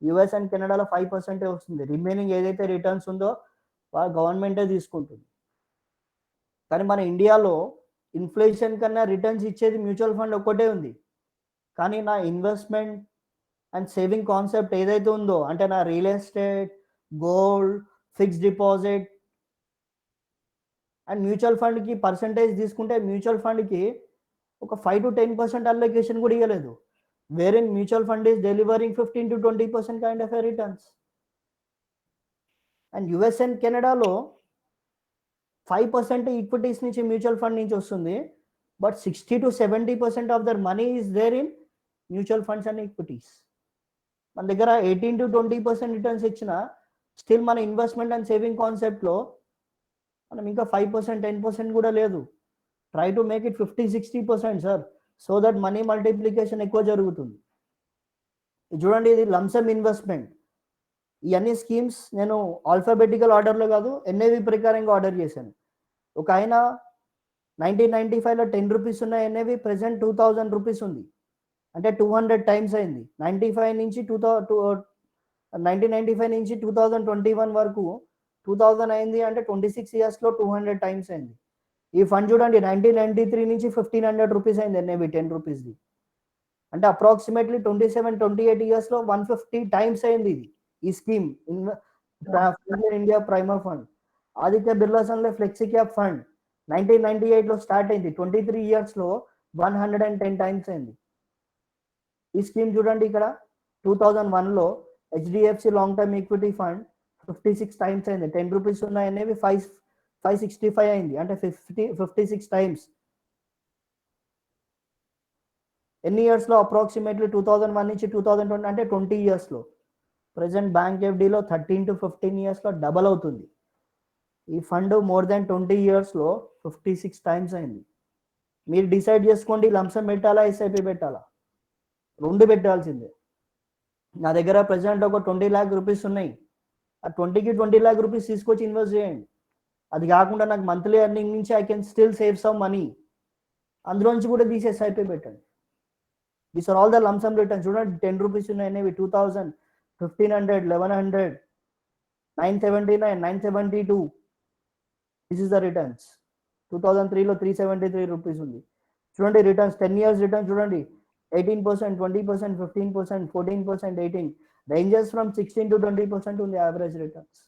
యుఎస్ అండ్ కెనడాలో 5% వస్తుంది. రిమైనింగ్ ఏదైతే రిటర్న్స్ ఉందో గవర్నమెంటే తీసుకుంటుంది. కానీ మన ఇండియాలో ఇన్ఫ్లేషన్ కన్నా రిటర్న్స్ ఇచ్చేది మ్యూచువల్ ఫండ్ ఒక్కటే ఉంది. కానీ నా ఇన్వెస్ట్మెంట్ అండ్ సేవింగ్ కాన్సెప్ట్ ఏదైతే ఉందో, అంటే నా real estate, gold, fixed deposit and mutual ఫండ్కి పర్సంటేజ్ తీసుకుంటే మ్యూచువల్ ఫండ్కి ఒక 5 to 10% అలొకేషన్ కూడా ఇవ్వలేదు. wherein mutual fund is delivering 15 to 20% kind of a returns. And US and Canada లో 5% ఈక్విటీస్ నుంచి మ్యూచువల్ ఫండ్ నుంచి వస్తుంది, but 60 to 70% of their money is there in mutual funds and equities. మన దగ్గర 18 to 20% రిటర్న్స్ ఇచ్చిన స్టిల్ మన investment and saving కాన్సెప్ట్లో మనం ఇంకా 5%, 10% కూడా లేదు. Try to make it 50-60% sir, so that money multiplication ఎక్కువ జరుగుతుంది. చూడండి, ఇది లంసమ్ ఇన్వెస్ట్మెంట్. ఇవన్నీ స్కీమ్స్ నేను ఆల్ఫాబెటికల్ ఆర్డర్లో కాదు, ఎన్ఏవి ప్రకారంగా ఆర్డర్ చేశాను. ఒక ఆయన 1995లో 10 రూపీస్ ఉన్న ఎన్ఏవి ప్రెసెంట్ 2000 రూపీస్ ఉంది, అంటే 200 టైమ్స్ అయింది. 1995 నుంచి 2021 వరకు 2000 అయింది, అంటే 26 yearsలో 200 టైమ్స్ అయింది. ఈ ఫండ్ చూడండి 1993 నుంచి 1500 రూపీస్ అయింది ఎన్ఏవి 10 రూపీస్ది, అంటే అప్రాక్సిమేట్లీ 27-28 yearsలో 150 టైమ్స్ అయింది ఇది ఈ scheme. India Prima fund. Aditya Birla సన్లో ఫ్లెక్సీ క్యాప్ ఫండ్ 1998లో స్టార్ట్ అయింది, 23 yearsలో 110 టైమ్స్ అయింది. ఈ స్కీమ్ చూడండి ఇక్కడ 2001లో HDFC long term equity fund 56 times అయింది. 10 రూపీస్ ఉన్న అనేవి 565 అయింది, అంటే 56 టైమ్స్. ఎన్ని ఇయర్స్లో? అప్రాక్సిమేట్లీ 2001 నుంచి 2020, అంటే 20 yearsలో. ప్రజెంట్ బ్యాంక్ ఎఫ్డీలో 13 to 15 yearsలో డబల్ అవుతుంది. ఈ ఫండ్ మోర్ దాన్ 20 yearsలో 56 టైమ్స్ అయింది. మీరు డిసైడ్ చేసుకోండి, లంసమ్ పెట్టాలా, ఎస్ఐపి పెట్టాలా, రెండు పెట్టాల్సిందే. నా దగ్గర ప్రజెంట్ ఒక 20 lakh rupees ఉన్నాయి. ఆ 20కి 20 lakh rupees తీసుకొచ్చి ఇన్వెస్ట్ చేయండి. అది కాకుండా నాకు మంత్లీ ఎర్నింగ్ నుంచి I can still save some money, అందులోంచి కూడా తీసి ఎస్ఐపి పెట్టండి. These are all the lump sum returns. చూడండి 10 రూపీస్ ఉన్నాయి, 2000, 1500, 1100, 979, 972. This is the returns. 2003లో 373 రూపీస్ ఉంది. చూడండి రిటర్న్స్, 10 years రిటర్న్స్ చూడండి, 18%, 20%, 15%, 14%, 18, రేంజెస్ ఫ్రమ్ 16 to 20% ఉంది యావరేజ్ రిటర్న్స్.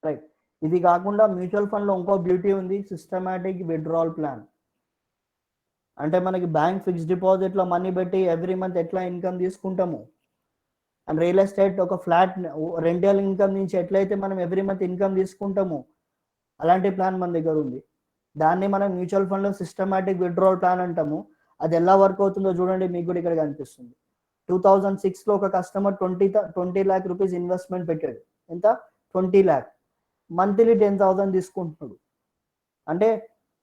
రైట్. ఇది కాకుండా మ్యూచువల్ ఫండ్లో ఇంకో బ్యూటీ ఉంది, సిస్టమాటిక్ విత్డ్రావల్ ప్లాన్. అంటే మనకి బ్యాంక్ ఫిక్స్డ్ డిపాజిట్లో మనీ పెట్టి ఎవ్రీ మంత్ ఎట్లా ఇన్కమ్ తీసుకుంటాము, అండ్ రియల్ ఎస్టేట్ ఒక ఫ్లాట్ రెంటల్ ఇన్కమ్ నుంచి ఎట్లయితే మనం ఎవ్రీ మంత్ ఇన్కమ్ తీసుకుంటాము, అలాంటి ప్లాన్ మన దగ్గర ఉంది. దాన్ని మనం మ్యూచువల్ ఫండ్లో సిస్టమాటిక్ విత్డ్రావల్ ప్లాన్ అంటాము. అది ఎలా వర్క్ అవుతుందో చూడండి, మీకు కూడా ఇక్కడ కనిపిస్తుంది. 2006లో ఒక కస్టమర్ 20 lakh rupees ఇన్వెస్ట్మెంట్ పెట్టాడు. ఎంత? 20 lakh. మంత్లీ 10,000 తీసుకుంటున్నాడు. అంటే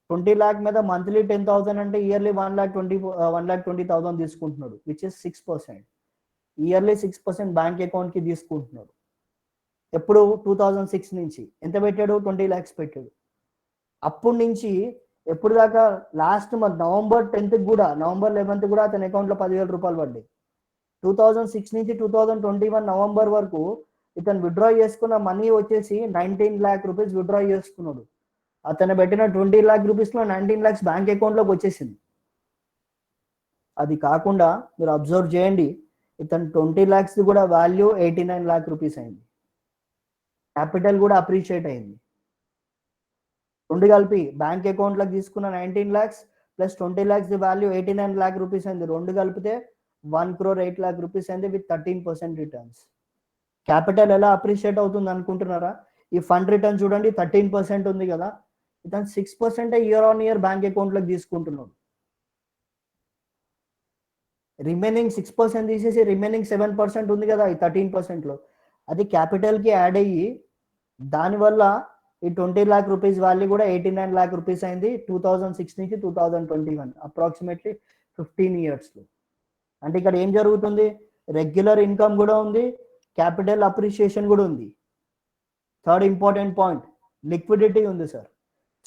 20 lakh మీద మంత్లీ 10,000 అంటే ఇయర్లీ 1,20,000 తీసుకుంటున్నాడు, విచ్ ఇస్ 6%. ఇయర్లీ 6% బ్యాంక్ అకౌంట్కి తీసుకుంటున్నాడు. ఎప్పుడు? 2006 నుంచి. ఎంత పెట్టాడు? 20 lakhs పెట్టాడు. అప్పటి నుంచి ఎప్పుడు దాకా? లాస్ట్ మంత్ November 10th కూడా, November 11th కూడా అతని అకౌంట్లో 10,000 రూపాయలు పడ్డాయి. 2006 నుంచి 2021 నవంబర్ వరకు ఇతను విత్డ్రా చేసుకున్న మనీ వచ్చేసి 19 lakh rupees విత్డ్రా చేసుకున్నాడు. అతను పెట్టిన 20 lakh rupeesలో 19 lakhs బ్యాంక్ అకౌంట్లోకి వచ్చేసింది. అది కాకుండా మీరు అబ్జర్వ్ చేయండి, ఇతను 20 lakhs కూడా వాల్యూ 89 lakh rupees అయింది. క్యాపిటల్ కూడా అప్రిషియేట్ అయింది. రెండు కలిపి బ్యాంక్ అకౌంట్లోకి తీసుకున్న 19 lakhs plus 20 lakhs the value 89 lakh rupees అయింది. రెండు కలిపితే 1 crore 8 lakh రూపీస్ అయింది విత్ 13% రిటర్న్స్. క్యాపిటల్ ఎలా అప్రిషియేట్ అవుతుంది అనుకుంటున్నారా? ఈ ఫండ్ రిటర్న్ చూడండి 13% ఉంది కదా, ఇతను 6% ఇయర్ ఆన్ ఇయర్ బ్యాంక్ అకౌంట్లోకి తీసుకుంటున్నాడు. రిమైనింగ్ 6% తీసేసి రిమైనింగ్ 7% ఉంది కదా ఈ 13%లో, అది క్యాపిటల్కి యాడ్ అయ్యి దానివల్ల ఈ 20 lakh రూపీస్ వాల్యూ కూడా 89 lakh రూపీస్ అయింది 2006 నుంచి 2021, అప్రాక్సిమేట్లీ 15 yearsలో. అంటే ఇక్కడ ఏం జరుగుతుంది, రెగ్యులర్ ఇన్కమ్ కూడా ఉంది, క్యాపిటల్ అప్రిషియేషన్ కూడా ఉంది. థర్డ్ ఇంపార్టెంట్ పాయింట్, లిక్విడిటీ ఉంది సార్.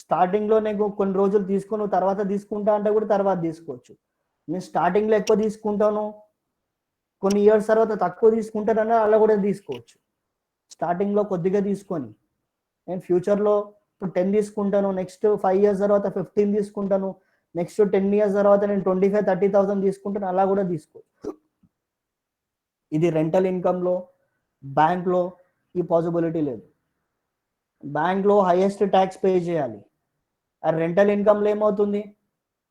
స్టార్టింగ్లో నేను కొన్ని రోజులు తీసుకుని తర్వాత తీసుకుంటా అంటే కూడా తర్వాత తీసుకోవచ్చు. నేను స్టార్టింగ్లో ఎక్కువ తీసుకుంటాను, కొన్ని ఇయర్స్ తర్వాత తక్కువ తీసుకుంటానన్నా అలా కూడా తీసుకోవచ్చు. స్టార్టింగ్లో కొద్దిగా తీసుకొని నేను ఫ్యూచర్లో ఇప్పుడు 10 తీసుకుంటాను, నెక్స్ట్ 5 years తర్వాత 15 తీసుకుంటాను, నెక్స్ట్ 10 years తర్వాత నేను 25,000-30,000 తీసుకుంటాను, అలా కూడా తీసుకోవచ్చు. ఇది రెంటల్ ఇన్కమ్లో, బ్యాంక్లో ఈ పాసిబిలిటీ లేదు. బ్యాంక్లో హైయెస్ట్ ట్యాక్స్ పే చేయాలి. ఆ రెంటల్ ఇన్కమ్లో ఏమవుతుంది,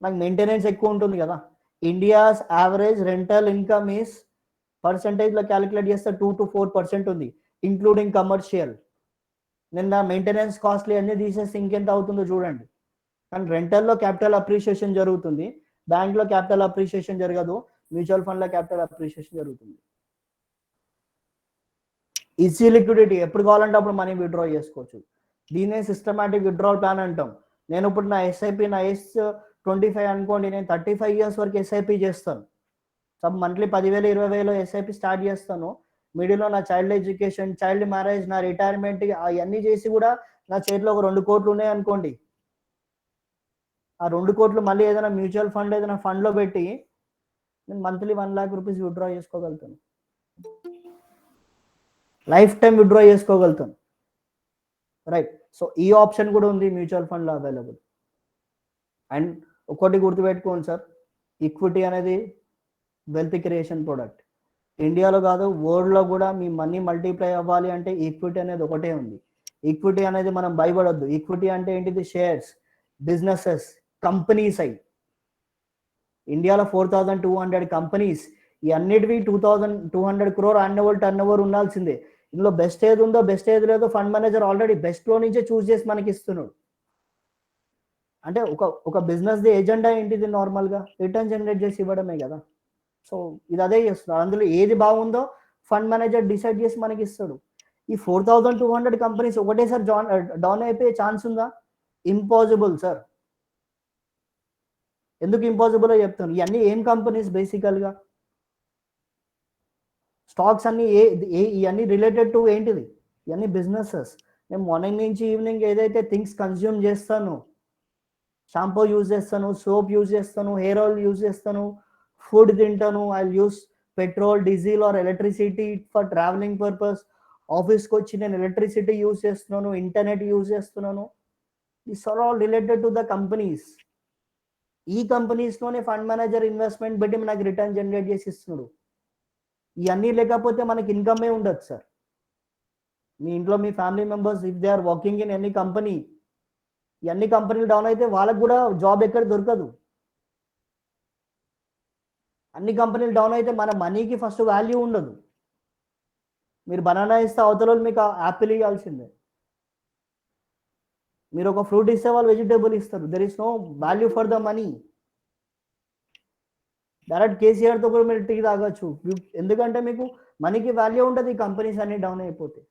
నాకు మెయింటెనెన్స్ ఎక్కువ ఉంటుంది కదా. India's average rental income is పర్సంటేజ్లో క్యాలిక్యులేట్ చేస్తే 2 to 4% ఉంది, ఇంక్లూడింగ్ కమర్షియల్. నేను నా మెయింటెనెన్స్ కాస్ట్లీ అన్నీ తీసేస్తే ఇంకెంత అవుతుందో చూడండి. కానీ రెంటల్లో క్యాపిటల్ అప్రిషియేషన్ జరుగుతుంది, బ్యాంక్లో క్యాపిటల్ అప్రిషియేషన్ జరగదు, మ్యూచువల్ ఫండ్లో క్యాపిటల్ అప్రిషియేషన్ జరుగుతుంది. ఈజీ లిక్విడిటీ, ఎప్పుడు కావాలంటే అప్పుడు మనీ విత్డ్రా చేసుకోవచ్చు. దీన్నే సిస్టమాటిక్ విత్డ్రాల్ ప్లాన్ అంటాం. నేను ఇప్పుడు నా ఎస్ఐపి, నా ఏజ్ 25 అనుకోండి, నేను 35 years వరకు ఎస్ఐపి చేస్తాను. సబ్ మంత్లీ 10,000 20,000 ఎస్ఐపి స్టార్ట్ చేస్తాను. మిడిల్లో నా చైల్డ్ ఎడ్యుకేషన్, చైల్డ్ మ్యారేజ్, నా రిటైర్మెంట్ అవన్నీ చేసి కూడా నా చేతిలో ఒక 2 కోట్లు ఉన్నాయి అనుకోండి, ఆ 2 కోట్లు మళ్ళీ ఏదైనా మ్యూచువల్ ఫండ్ ఏదైనా ఫండ్లో పెట్టి నేను మంత్లీ 1 lakh రూపీస్ విత్డ్రా చేసుకోగలుగుతాను, లైఫ్ టైం విత్డ్రా చేసుకోగలుగుతాను. రైట్, సో ఈ ఆప్షన్ కూడా ఉంది మ్యూచువల్ ఫండ్లో అవైలబుల్. అండ్ ఒకటి గుర్తుపెట్టుకోండి సార్, ఈక్విటీ అనేది వెల్త్ క్రియేషన్ ప్రోడక్ట్. ఇండియాలో కాదు, వరల్డ్లో కూడా మీ మనీ మల్టిప్లై అవ్వాలి అంటే ఈక్విటీ అనేది ఒకటే ఉంది. ఈక్విటీ అనేది మనం భయపడొద్దు. ఈక్విటీ అంటే ఏంటిది, షేర్స్, బిజినెసెస్, కంపెనీస్. అయి ఇండియాలో 4,200 కంపెనీస్, ఈ అన్నిటివి 2,200 crore యాన్యువల్ టర్న్ ఓవర్ ఉండాల్సిందే. ఇందులో బెస్ట్ ఏది ఉందో, బెస్ట్ ఏది లేదో ఫండ్ మేనేజర్ ఆల్రెడీ బెస్ట్లో నుంచే చూస్ చేసి మనకి ఇస్తున్నాడు. అంటే ఒక బిజినెస్ ది ఎజెండా ఏంటిది, నార్మల్గా రిటర్న్ జనరేట్ చేసి ఇవ్వడమే కదా. సో ఇది అదే చేస్తున్నారు. అందులో ఏది బాగుందో ఫండ్ మేనేజర్ డిసైడ్ చేసి మనకి ఇస్తాడు. ఈ 4,200 కంపెనీస్ ఒకటేసారి డౌన్ అయిపోయే ఛాన్స్ ఉందా? Impossible sir. ఎందుకు ఇంపాసిబుల్ చెప్తాను, ఇవన్నీ ఏం కంపెనీస్, బేసికల్గా స్టాక్స్ అన్ని ఇవన్నీ రిలేటెడ్ టు ఏంటిది, ఇవన్నీ బిజినెసెస్. నేను మార్నింగ్ నుంచి ఈవినింగ్ ఏదైతే థింగ్స్ కన్జ్యూమ్ చేస్తాను, షాంపూ యూజ్ చేస్తాను, సోప్ యూజ్ చేస్తాను, హెయిర్ ఆయిల్ యూజ్ చేస్తాను, ఫుడ్ తింటాను, I use petrol, diesel or electricity for travelling purpose. ఆఫీస్కి వచ్చి నేను ఎలక్ట్రిసిటీ యూజ్ చేస్తున్నాను, ఇంటర్నెట్ యూజ్ చేస్తున్నాను. This are all related to the companies. ఈ కంపెనీస్లోనే ఫండ్ మేనేజర్ ఇన్వెస్ట్మెంట్ పెట్టి మనకి రిటర్న్ జనరేట్ చేసి ఇస్తున్నాడు. ఇవన్నీ లేకపోతే మనకి ఇన్కమే ఉండదు సార్. మీ ఇంట్లో మీ family members if they are working in any company, ఇవన్నీ కంపెనీలు డౌన్ అయితే వాళ్ళకు కూడా జాబ్ ఎక్కడ దొరకదు. అన్ని కంపెనీలు డౌన్ అయితే మన మనీకి ఫస్ట్ వాల్యూ ఉండదు. మీరు బనానా ఇస్తే అవతల మీకు యాపిల్ ఇవ్వాల్సిందే, మీరు ఒక ఫ్రూట్ ఇస్తే వాళ్ళు వెజిటేబుల్ ఇస్తారు. There is no value for the money. Direct కేసీఆర్తో కూడా మీరు టీ తాగొచ్చు, ఎందుకంటే మీకు మనీకి వాల్యూ ఉంటుంది. ఈ కంపెనీస్ అన్ని డౌన్ అయిపోతే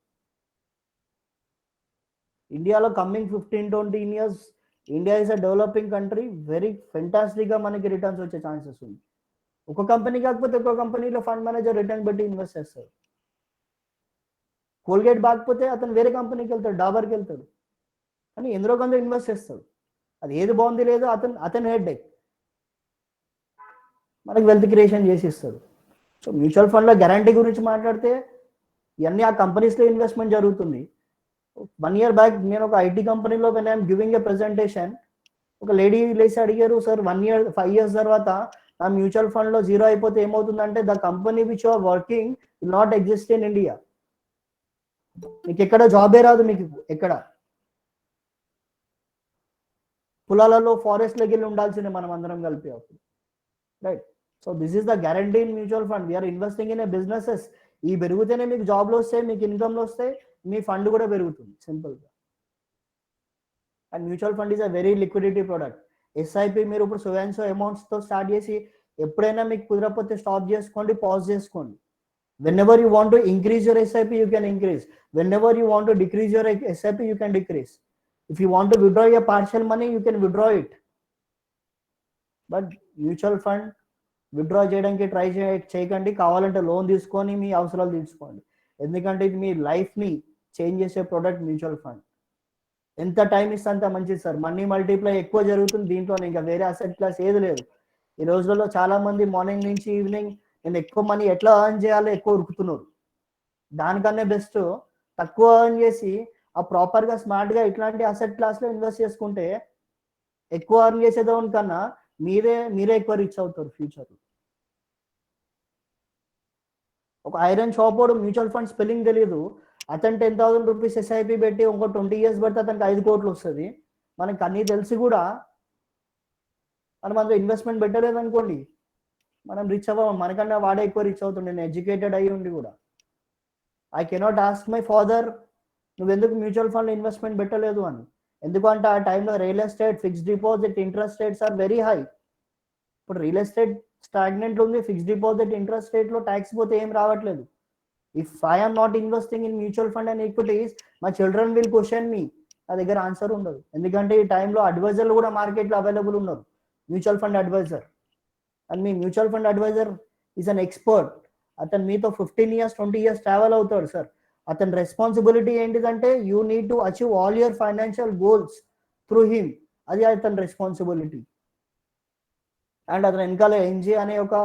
ఇండియాలో coming 15-20 years India is a developing country, very ఫెంటాస్టిక్గా మనకి రిటర్న్స్ వచ్చే ఛాన్సెస్ ఉంది. ఒక కంపెనీ కాకపోతే ఒక కంపెనీలో ఫండ్ మేనేజర్ రిటర్న్ పెట్టి ఇన్వెస్ట్ చేస్తారు. కోల్గేట్ బాగపోతే అతను వేరే కంపెనీకి వెళ్తాడు, డాబర్కి వెళ్తాడు, కానీ ఎందులో కొంత ఇన్వెస్ట్ చేస్తాడు. అది ఏది బాగుంది లేదో అతని హెడ్ ఎక్ మనకి వెల్త్ క్రియేషన్ చేసి ఇస్తాడు. సో మ్యూచువల్ ఫండ్లో గ్యారంటీ గురించి మాట్లాడితే ఇవన్నీ ఆ కంపెనీస్లో ఇన్వెస్ట్మెంట్ జరుగుతుంది. 1 year బ్యాక్ నేను ఒక ఐటీ కంపెనీలో when I'm giving a presentation, ఒక లేడీ లేసి అడిగారు, సార్ 5 years తర్వాత నా మ్యూచువల్ ఫండ్లో జీరో అయిపోతే ఏమవుతుందంటే, the company which you are working will not exist in India. మీకు ఎక్కడ జాబే రాదు, మీకు ఎక్కడ. పొలాలలో ఫారెస్ట్లోకి వెళ్ళి ఉండాల్సిందే మనం అందరం కలిపి అప్పుడు, right? So this is the guarantee in mutual fund. We are investing in a businesses. ఈ పెరిగితేనే మీకు జాబ్లు వస్తాయి, మీకు ఇన్కమ్లు వస్తాయి, మీ ఫండ్ కూడా పెరుగుతుంది, సింపుల్గా. And mutual fund is a very liquidity product. SIP మీరు ఇప్పుడు సో అమౌంట్స్తో స్టార్ట్ చేసి ఎప్పుడైనా మీకు కుదరకపోతే స్టాప్ చేసుకోండి, పాజ్ చేసుకోండి. Whenever you want to increase your SIP, you can increase. Whenever you want to decrease your SIP, you can decrease. If you want to withdraw your partial money, you can withdraw it. But mutual fund withdraw చేయడానికి try చేయకండి. కావాలంటే loan తీసుకొని మీ అవసరాలు తీర్చుకోండి. ఎందుకంటే ఇది మీ లైఫ్ని change చేసే product mutual fund. ఎంత టైం ఇస్తే అంత మంచిది సార్. మనీ మల్టిప్లై ఎక్కువ జరుగుతుంది దీంట్లో, ఇంకా వేరే అసెట్ క్లాస్ ఏది లేదు. ఈ రోజుల్లో చాలా మంది మార్నింగ్ నుంచి ఈవినింగ్ నేను ఎక్కువ మనీ ఎట్లా ఎర్న్ చేయాలో ఎక్కువ ఉరుకుతున్నారు. దానికన్నా బెస్ట్ తక్కువ ఎర్న్ చేసి ఆ ప్రాపర్గా స్మార్ట్గా ఇట్లాంటి అసెట్ క్లాస్లో ఇన్వెస్ట్ చేసుకుంటే ఎక్కువ ఎర్న్ చేసేదాని కన్నా మీరే ఎక్కువ రీచ్ అవుతారు ఫ్యూచర్లో. ఒక ఐరన్ షాప్ వాడు మ్యూచువల్ ఫండ్ స్పెల్లింగ్ తెలియదు, అతను 10,000 రూపీస్ ఎస్ఐపి పెట్టి ఇంకో 20 years పడితే అతనికి 5 కోట్లు వస్తుంది. మనకి అన్నీ తెలిసి కూడా మనం అందులో ఇన్వెస్ట్మెంట్ పెట్టలేదు అనుకోండి, మనం రిచ్ అవ్వం. మనకన్నా వాడే ఎక్కువ రిచ్ అవుతుండే, నేను ఎడ్యుకేటెడ్ అయ్యి ఉండి కూడా. I cannot ask my father నువ్వెందుకు మ్యూచువల్ ఫండ్ ఇన్వెస్ట్మెంట్ పెట్టలేదు అని. ఎందుకంటే ఆ టైంలో real estate, fixed deposit, interest rates are very high. ఇప్పుడు రియల్ ఎస్టేట్ స్టాగ్నెంట్ ఉంది, ఫిక్స్డ్ డిపాజిట్ ఇంట్రెస్ట్ రేట్లో ట్యాక్స్ పోతే ఏం రావట్లేదు. If I'm not investing in mutual fund and equities, my children will question me. నా దగ్గర ఆన్సర్ ఉండదు. ఎందుకంటే ఈ టైంలో అడ్వైజర్లు కూడా మార్కెట్లో అవైలబుల్ ఉన్నారు, మ్యూచువల్ ఫండ్ అడ్వైజర్. అండ్ మీ mutual fund advisor is an expert. అతను మీతో 15 years 20 years ట్రావెల్ అవుతాడు సార్. అతని రెస్పాన్సిబిలిటీ ఏంటిదంటే you need to achieve all your financial goals through him. అది అతని రెస్పాన్సిబిలిటీ. అండ్ అతను వెనకాల ఎన్జే అనే ఒక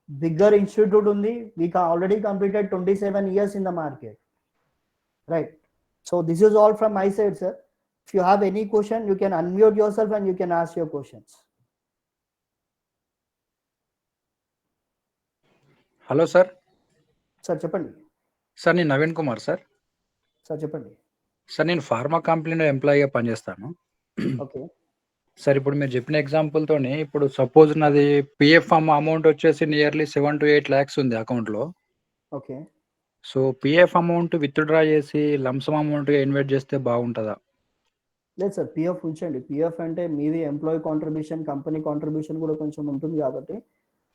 బిగ్గర్ ఇన్స్టిట్యూట్ ఉంది. We already completed 27 years in the market, right? So this is all from my side, sir. If you have any question, you can unmute yourself and you can ask your questions. Hello sir. Sir చెప్పండి. Sir నేను Naveen Kumar sir. Sir చెప్పండి. Sir నేను pharma కంపెనీలో ఎంప్లాయీగా పనిచేస్తాను. Okay sir ఇప్పుడు మీరు చెప్పిన ఎగ్జాంపుల్తోని ఇప్పుడు సపోజ్ నాది పిఎఫ్ అమౌంట్ వచ్చేసి నియర్లీ 7 to 8 lakhs ఉంది అకౌంట్లో. Okay so PF amount withdraw చేసి లంసమ్ అమౌంట్గా ఇన్వెస్ట్ చేస్తే బాగుంటుందా? లేదు సార్, పిఎఫ్ ఉంచండి. పిఎఫ్ అంటే మీది ఎంప్లాయీ కాంట్రిబ్యూషన్, కంపెనీ కాంట్రిబ్యూషన్ కూడా కొంచెం ఉంటుంది కాబట్టి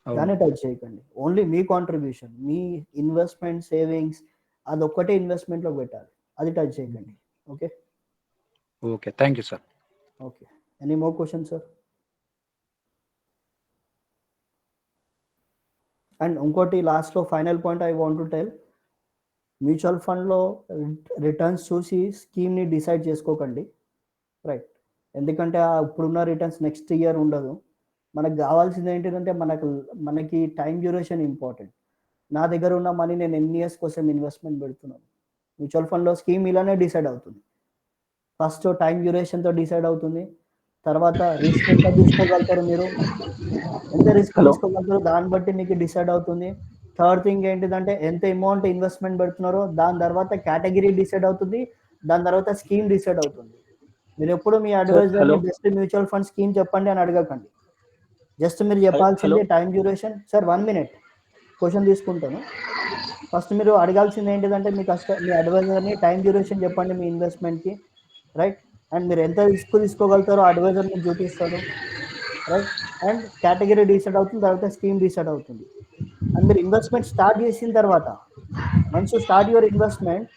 దాన్ని టచ్ చేయకండి. ఓన్లీ మీ కాంట్రిబ్యూషన్, మీ ఇన్వెస్ట్మెంట్, సేవింగ్స్ అదొక్కటే ఇన్వెస్ట్మెంట్లో పెట్టాలి, అది టచ్ చేయకండి. Okay okay, thank you sir. Okay, any more question sir? And ఇంకోటి లాస్ట్లో final point I want to tell, mutual ఫండ్లో రిటర్న్స్ చూసి స్కీమ్ని డిసైడ్ చేసుకోకండి, రైట్? ఎందుకంటే ఇప్పుడున్న రిటర్న్స్ నెక్స్ట్ ఇయర్ ఉండదు. మనకు కావాల్సింది ఏంటిదంటే మనకి టైం డ్యూరేషన్ ఇంపార్టెంట్. నా దగ్గర ఉన్న మనీ నేను ఎన్ని ఇయర్స్ కోసం ఇన్వెస్ట్మెంట్ పెడుతున్నాను. మ్యూచువల్ ఫండ్లో స్కీమ్ ఇలానే డిసైడ్ అవుతుంది. ఫస్ట్ టైం డ్యూరేషన్తో డిసైడ్ అవుతుంది, తర్వాత రిస్క్ ఎంత తీసుకోగలుగుతారు, మీరు ఎంత రిస్క్ తీసుకోగలుగుతారు దాన్ని బట్టి మీకు డిసైడ్ అవుతుంది. థర్డ్ థింగ్ ఏంటిదంటే ఎంత అమౌంట్ ఇన్వెస్ట్మెంట్ పెడుతున్నారో దాని తర్వాత కేటగిరీ డిసైడ్ అవుతుంది, దాని తర్వాత స్కీమ్ డిసైడ్ అవుతుంది. మీరు ఎప్పుడు మీ అడ్వైజర్ని బెస్ట్ మ్యూచువల్ ఫండ్ స్కీమ్ చెప్పండి అని అడగకండి. జస్ట్ మీరు చెప్పాల్సిందే time duration. Sir 1 minute question తీసుకుంటాను. ఫస్ట్ మీరు అడగాల్సింది ఏంటిదంటే మీ అడ్వైజర్ని టైం డ్యూరేషన్ చెప్పండి మీ ఇన్వెస్ట్మెంట్కి, రైట్? అండ్ మీరు ఎంత రిస్క్ తీసుకోగలుగుతారో అడ్వైజర్ మీకు చూపిస్తాడు, రైట్? అండ్ కేటగిరీ డిసైడ్ అవుతుంది, తర్వాత స్కీమ్ డిసైడ్ అవుతుంది. అండ్ మీరు ఇన్వెస్ట్మెంట్ స్టార్ట్ చేసిన తర్వాత వన్స్ స్టార్ట్ యువర్ ఇన్వెస్ట్మెంట్,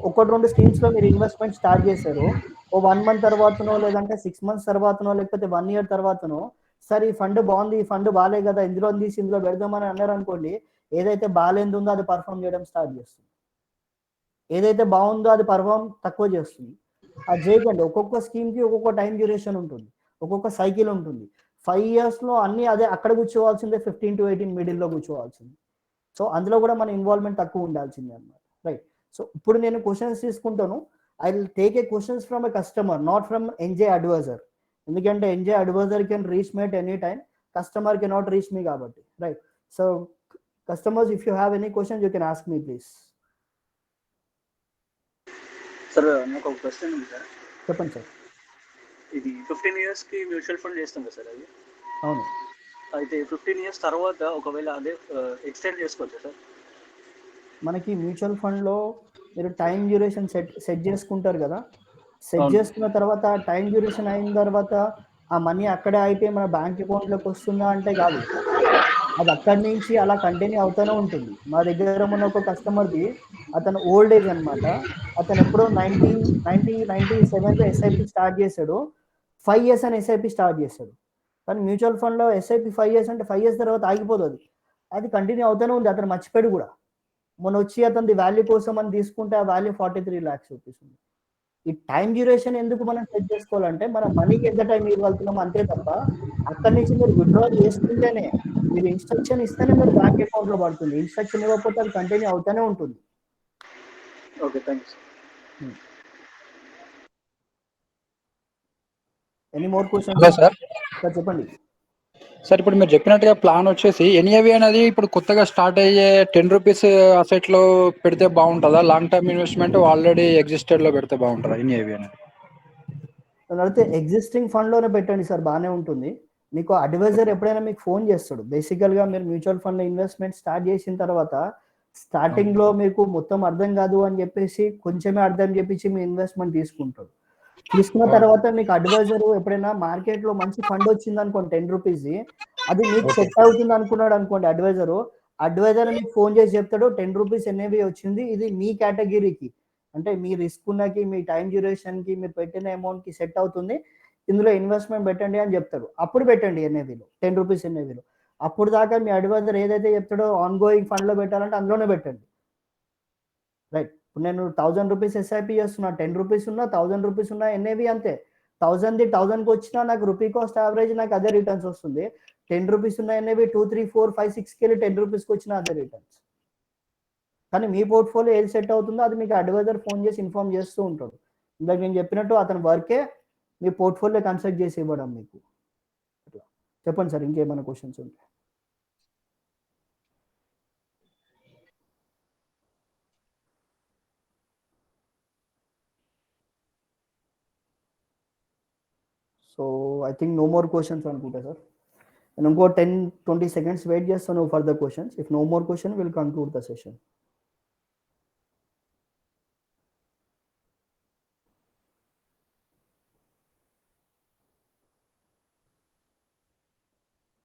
ఒకటి 2 స్కీమ్స్లో మీరు ఇన్వెస్ట్మెంట్ స్టార్ట్ చేశారు, ఓ 1 month తర్వాతనో లేదంటే 6 months తర్వాతనో లేకపోతే 1 year తర్వాతనో, సార్ ఈ ఫండ్ బాగుంది, ఈ ఫండ్ బాగాలే కదా, ఇందులో తీసి ఇందులో పెడదామని అన్నారు అనుకోండి, ఏదైతే బాగాలేంది ఉందో అది పర్ఫామ్ చేయడం స్టార్ట్ చేస్తుంది, ఏదైతే బాగుందో అది పర్ఫామ్ తక్కువ చేస్తుంది. అది చేయకండి. ఒక్కొక్క స్కీమ్కి ఒక్కొక్క టైం డ్యూరేషన్ ఉంటుంది, ఒక్కొక్క సైకిల్ ఉంటుంది. 5 yearsలో అన్నీ అదే అక్కడ కూర్చోవాల్సిందే, 15 to 18 మిడిల్లో కూర్చోవాల్సింది. సో అందులో కూడా మన ఇన్వాల్వ్మెంట్ తక్కువ ఉండాల్సిందే అన్నమాట, రైట్? సో ఇప్పుడు నేను క్వశ్చన్స్ తీసుకుంటాను. I will take a questions from a customer, not from NJ advisor. ఎందుకంటే NJ advisor can reach me at any time, customer cannot reach me కాబట్టి, right? So customers, if you have any questions you can ask me please. Sir నాకు ఒక question ఉంది sir. చెప్పండి sir. ఇది 15 ఇయర్స్కి mutual fund చేస్తాం కదా సార్ అది. అవును. అయితే 15 ఇయర్స్ తర్వాత ఒకవేళ అదే ఎక్స్టెండ్ చేసుకోవచ్చా సార్? మనకి మ్యూచువల్ ఫండ్‌లో మీరు టైమ్ డ్యూరేషన్ సెట్ చేసుకుంటారు కదా! సెట్ అవును. చేసుకున్న తర్వాత టైమ్ డ్యూరేషన్ అయిన తర్వాత ఆ మనీ అక్కడే అయిపోయి మన బ్యాంక్ అకౌంట్‌లోకి వస్తుందా అంటే కాదు. అది అక్కడి నుంచి అలా కంటిన్యూ అవుతూనే ఉంటుంది. మా దగ్గర మొన్న ఒక కస్టమర్‌ది అతను ఓల్డ్ ఏజ్ అన్నమాట. అతను ఎప్పుడో 1997లో ఎస్ఐపి స్టార్ట్ చేసాడు. 5 ఇయర్స్ అని ఎస్ఐపి స్టార్ట్ చేసాడు. కానీ మ్యూచువల్ ఫండ్‌లో ఎస్ఐపి 5 ఇయర్స్ అంటే 5 ఇయర్స్ తర్వాత ఆగిపోదు అది. అది కంటిన్యూ అవుతూనే ఉంది. అతను మర్చిపోయాడు కూడా. మొన్నొచ్చి అతనిది వాల్యూ కోసం అని తీసుకుంటే ఆ వాల్యూ 43 లాక్స్ రూపీస్ ఉంది. ఈ టైమ్ డ్యూరేషన్ ఎందుకు మనం సెట్ చేసుకోవాలంటే మన మనీకి ఎంత టైం ఇవ్వగలుగుతున్నాం అంతే తప్ప అక్కడి నుంచి మీరు విత్‌డ్రాల్ చేసుకుంటేనే మీరు ఇన్‌స్ట్రక్షన్ ఇస్తేనే మీరు బ్యాంక్ అకౌంట్‌లో పడుతుంది. ఇన్‌స్ట్రక్షన్ ఇవ్వకపోతే అది కంటిన్యూ అవుతూనే ఉంటుంది. Okay. Thank you sir. Hmm. Any more questions? Hello sir. Sir చెప్పండి. సార్ ఇప్పుడు మీరు చెప్పినట్టుగా ప్లాన్ వచ్చేసి ఎన్ఏవి అనేది ఇప్పుడు కొత్తగా స్టార్ట్ అయ్యే 10 రూపీస్ అసెట్‌లో పెడితే బావుంటదా? లాంగ్ టర్మ్ ఇన్వెస్ట్‌మెంట్ ఆల్రెడీ ఎగ్జిస్టెడ్‌లో పెడితే బావుంటదా ఎన్ఏవి అనేది? అయితే ఎగ్జిస్టింగ్ ఫండ్‌లోనే పెట్టండి సార్ బానే ఉంటుంది. మీకు అడ్వైజర్ ఎప్పుడైనా మీకు ఫోన్ చేస్తాడు. బేసికల్‌గా మీరు మ్యూచువల్ ఫండ్‌లో ఇన్వెస్ట్‌మెంట్ స్టార్ట్ చేసిన తర్వాత స్టార్టింగ్‌లో మీకు మొత్తం అర్థం కాదు అని చెప్పేసి కొంచెమే అర్థం చేపించి మీ ఇన్వెస్ట్‌మెంట్ తీసుకుంటాడు. తీసుకున్న తర్వాత మీకు అడ్వైజర్ ఎప్పుడైనా మార్కెట్‌లో మంచి ఫండ్ వచ్చిందనుకోండి 10 రూపీస్‌ది అది మీకు ఓకే. సెట్ అవుతుంది అనుకున్నాడు అనుకోండి అడ్వైజర్ మీకు ఫోన్ చేసి చెప్తాడు 10 రూపీస్ ఎన్ఏవి వచ్చింది. ఇది మీ కేటగిరీకి అంటే మీ రిస్క్ ఉన్నకి, మీ టైమ్ డ్యూరేషన్‌కి, మీరు పెట్టిన అమౌంట్‌కి సెట్ అవుతుంది. ఇందులో ఇన్వెస్ట్‌మెంట్ పెట్టండి అని చెప్తాడు. అప్పుడు పెట్టండి ఎన్ఏవిలో 10 రూపీస్ ఎన్ఏవిలో. అప్పుడు దాకా మీ అడ్వైజర్ ఏదైతే చెప్తాడో ఆన్ గోయింగ్ ఫండ్‌లో పెట్టాలంటే అందులోనే పెట్టండి. రైట్. ఇప్పుడు నేను 1000 రూపీస్ ఎస్ఐపి చేస్తున్నా. 10 రూపీస్ ఉన్నా, 1000 రూపీస్ ఉన్నా ఎన్ఏవి అంతే. 1000ది 1000కి వచ్చినా నాకు రూపీ కాస్ట్ యావరేజ్ నాకు అదే రిటర్న్స్ వస్తుంది. 10 రూపీస్ ఉన్న ఎన్ఏవి 2, 3, 4, 5, 6కెళ్ళి 10 రూపీస్‌కి వచ్చినా అదే రిటర్న్స్. కానీ మీ పోర్ట్‌ఫోలియో ఏది సెట్ అవుతుందో అది మీకు అడ్వైజర్ ఫోన్ చేసి ఇన్ఫార్మ్ చేస్తూ ఉంటాడు. ఇందాక నేను చెప్పినట్టు అతని వర్కే మీ పోర్ట్‌ఫోలియో కన్స్ట్రక్ట్ చేసి ఇవ్వడం మీకు. అట్లా. చెప్పండి సార్ ఇంకేమైనా క్వెషన్స్ ఉంటే? So I think no more questions అనుకుంటా సార్. నేను ఇంకో 10, 20 seconds వెయిట్ చేస్తాను for the questions. If no more question will conclude the session.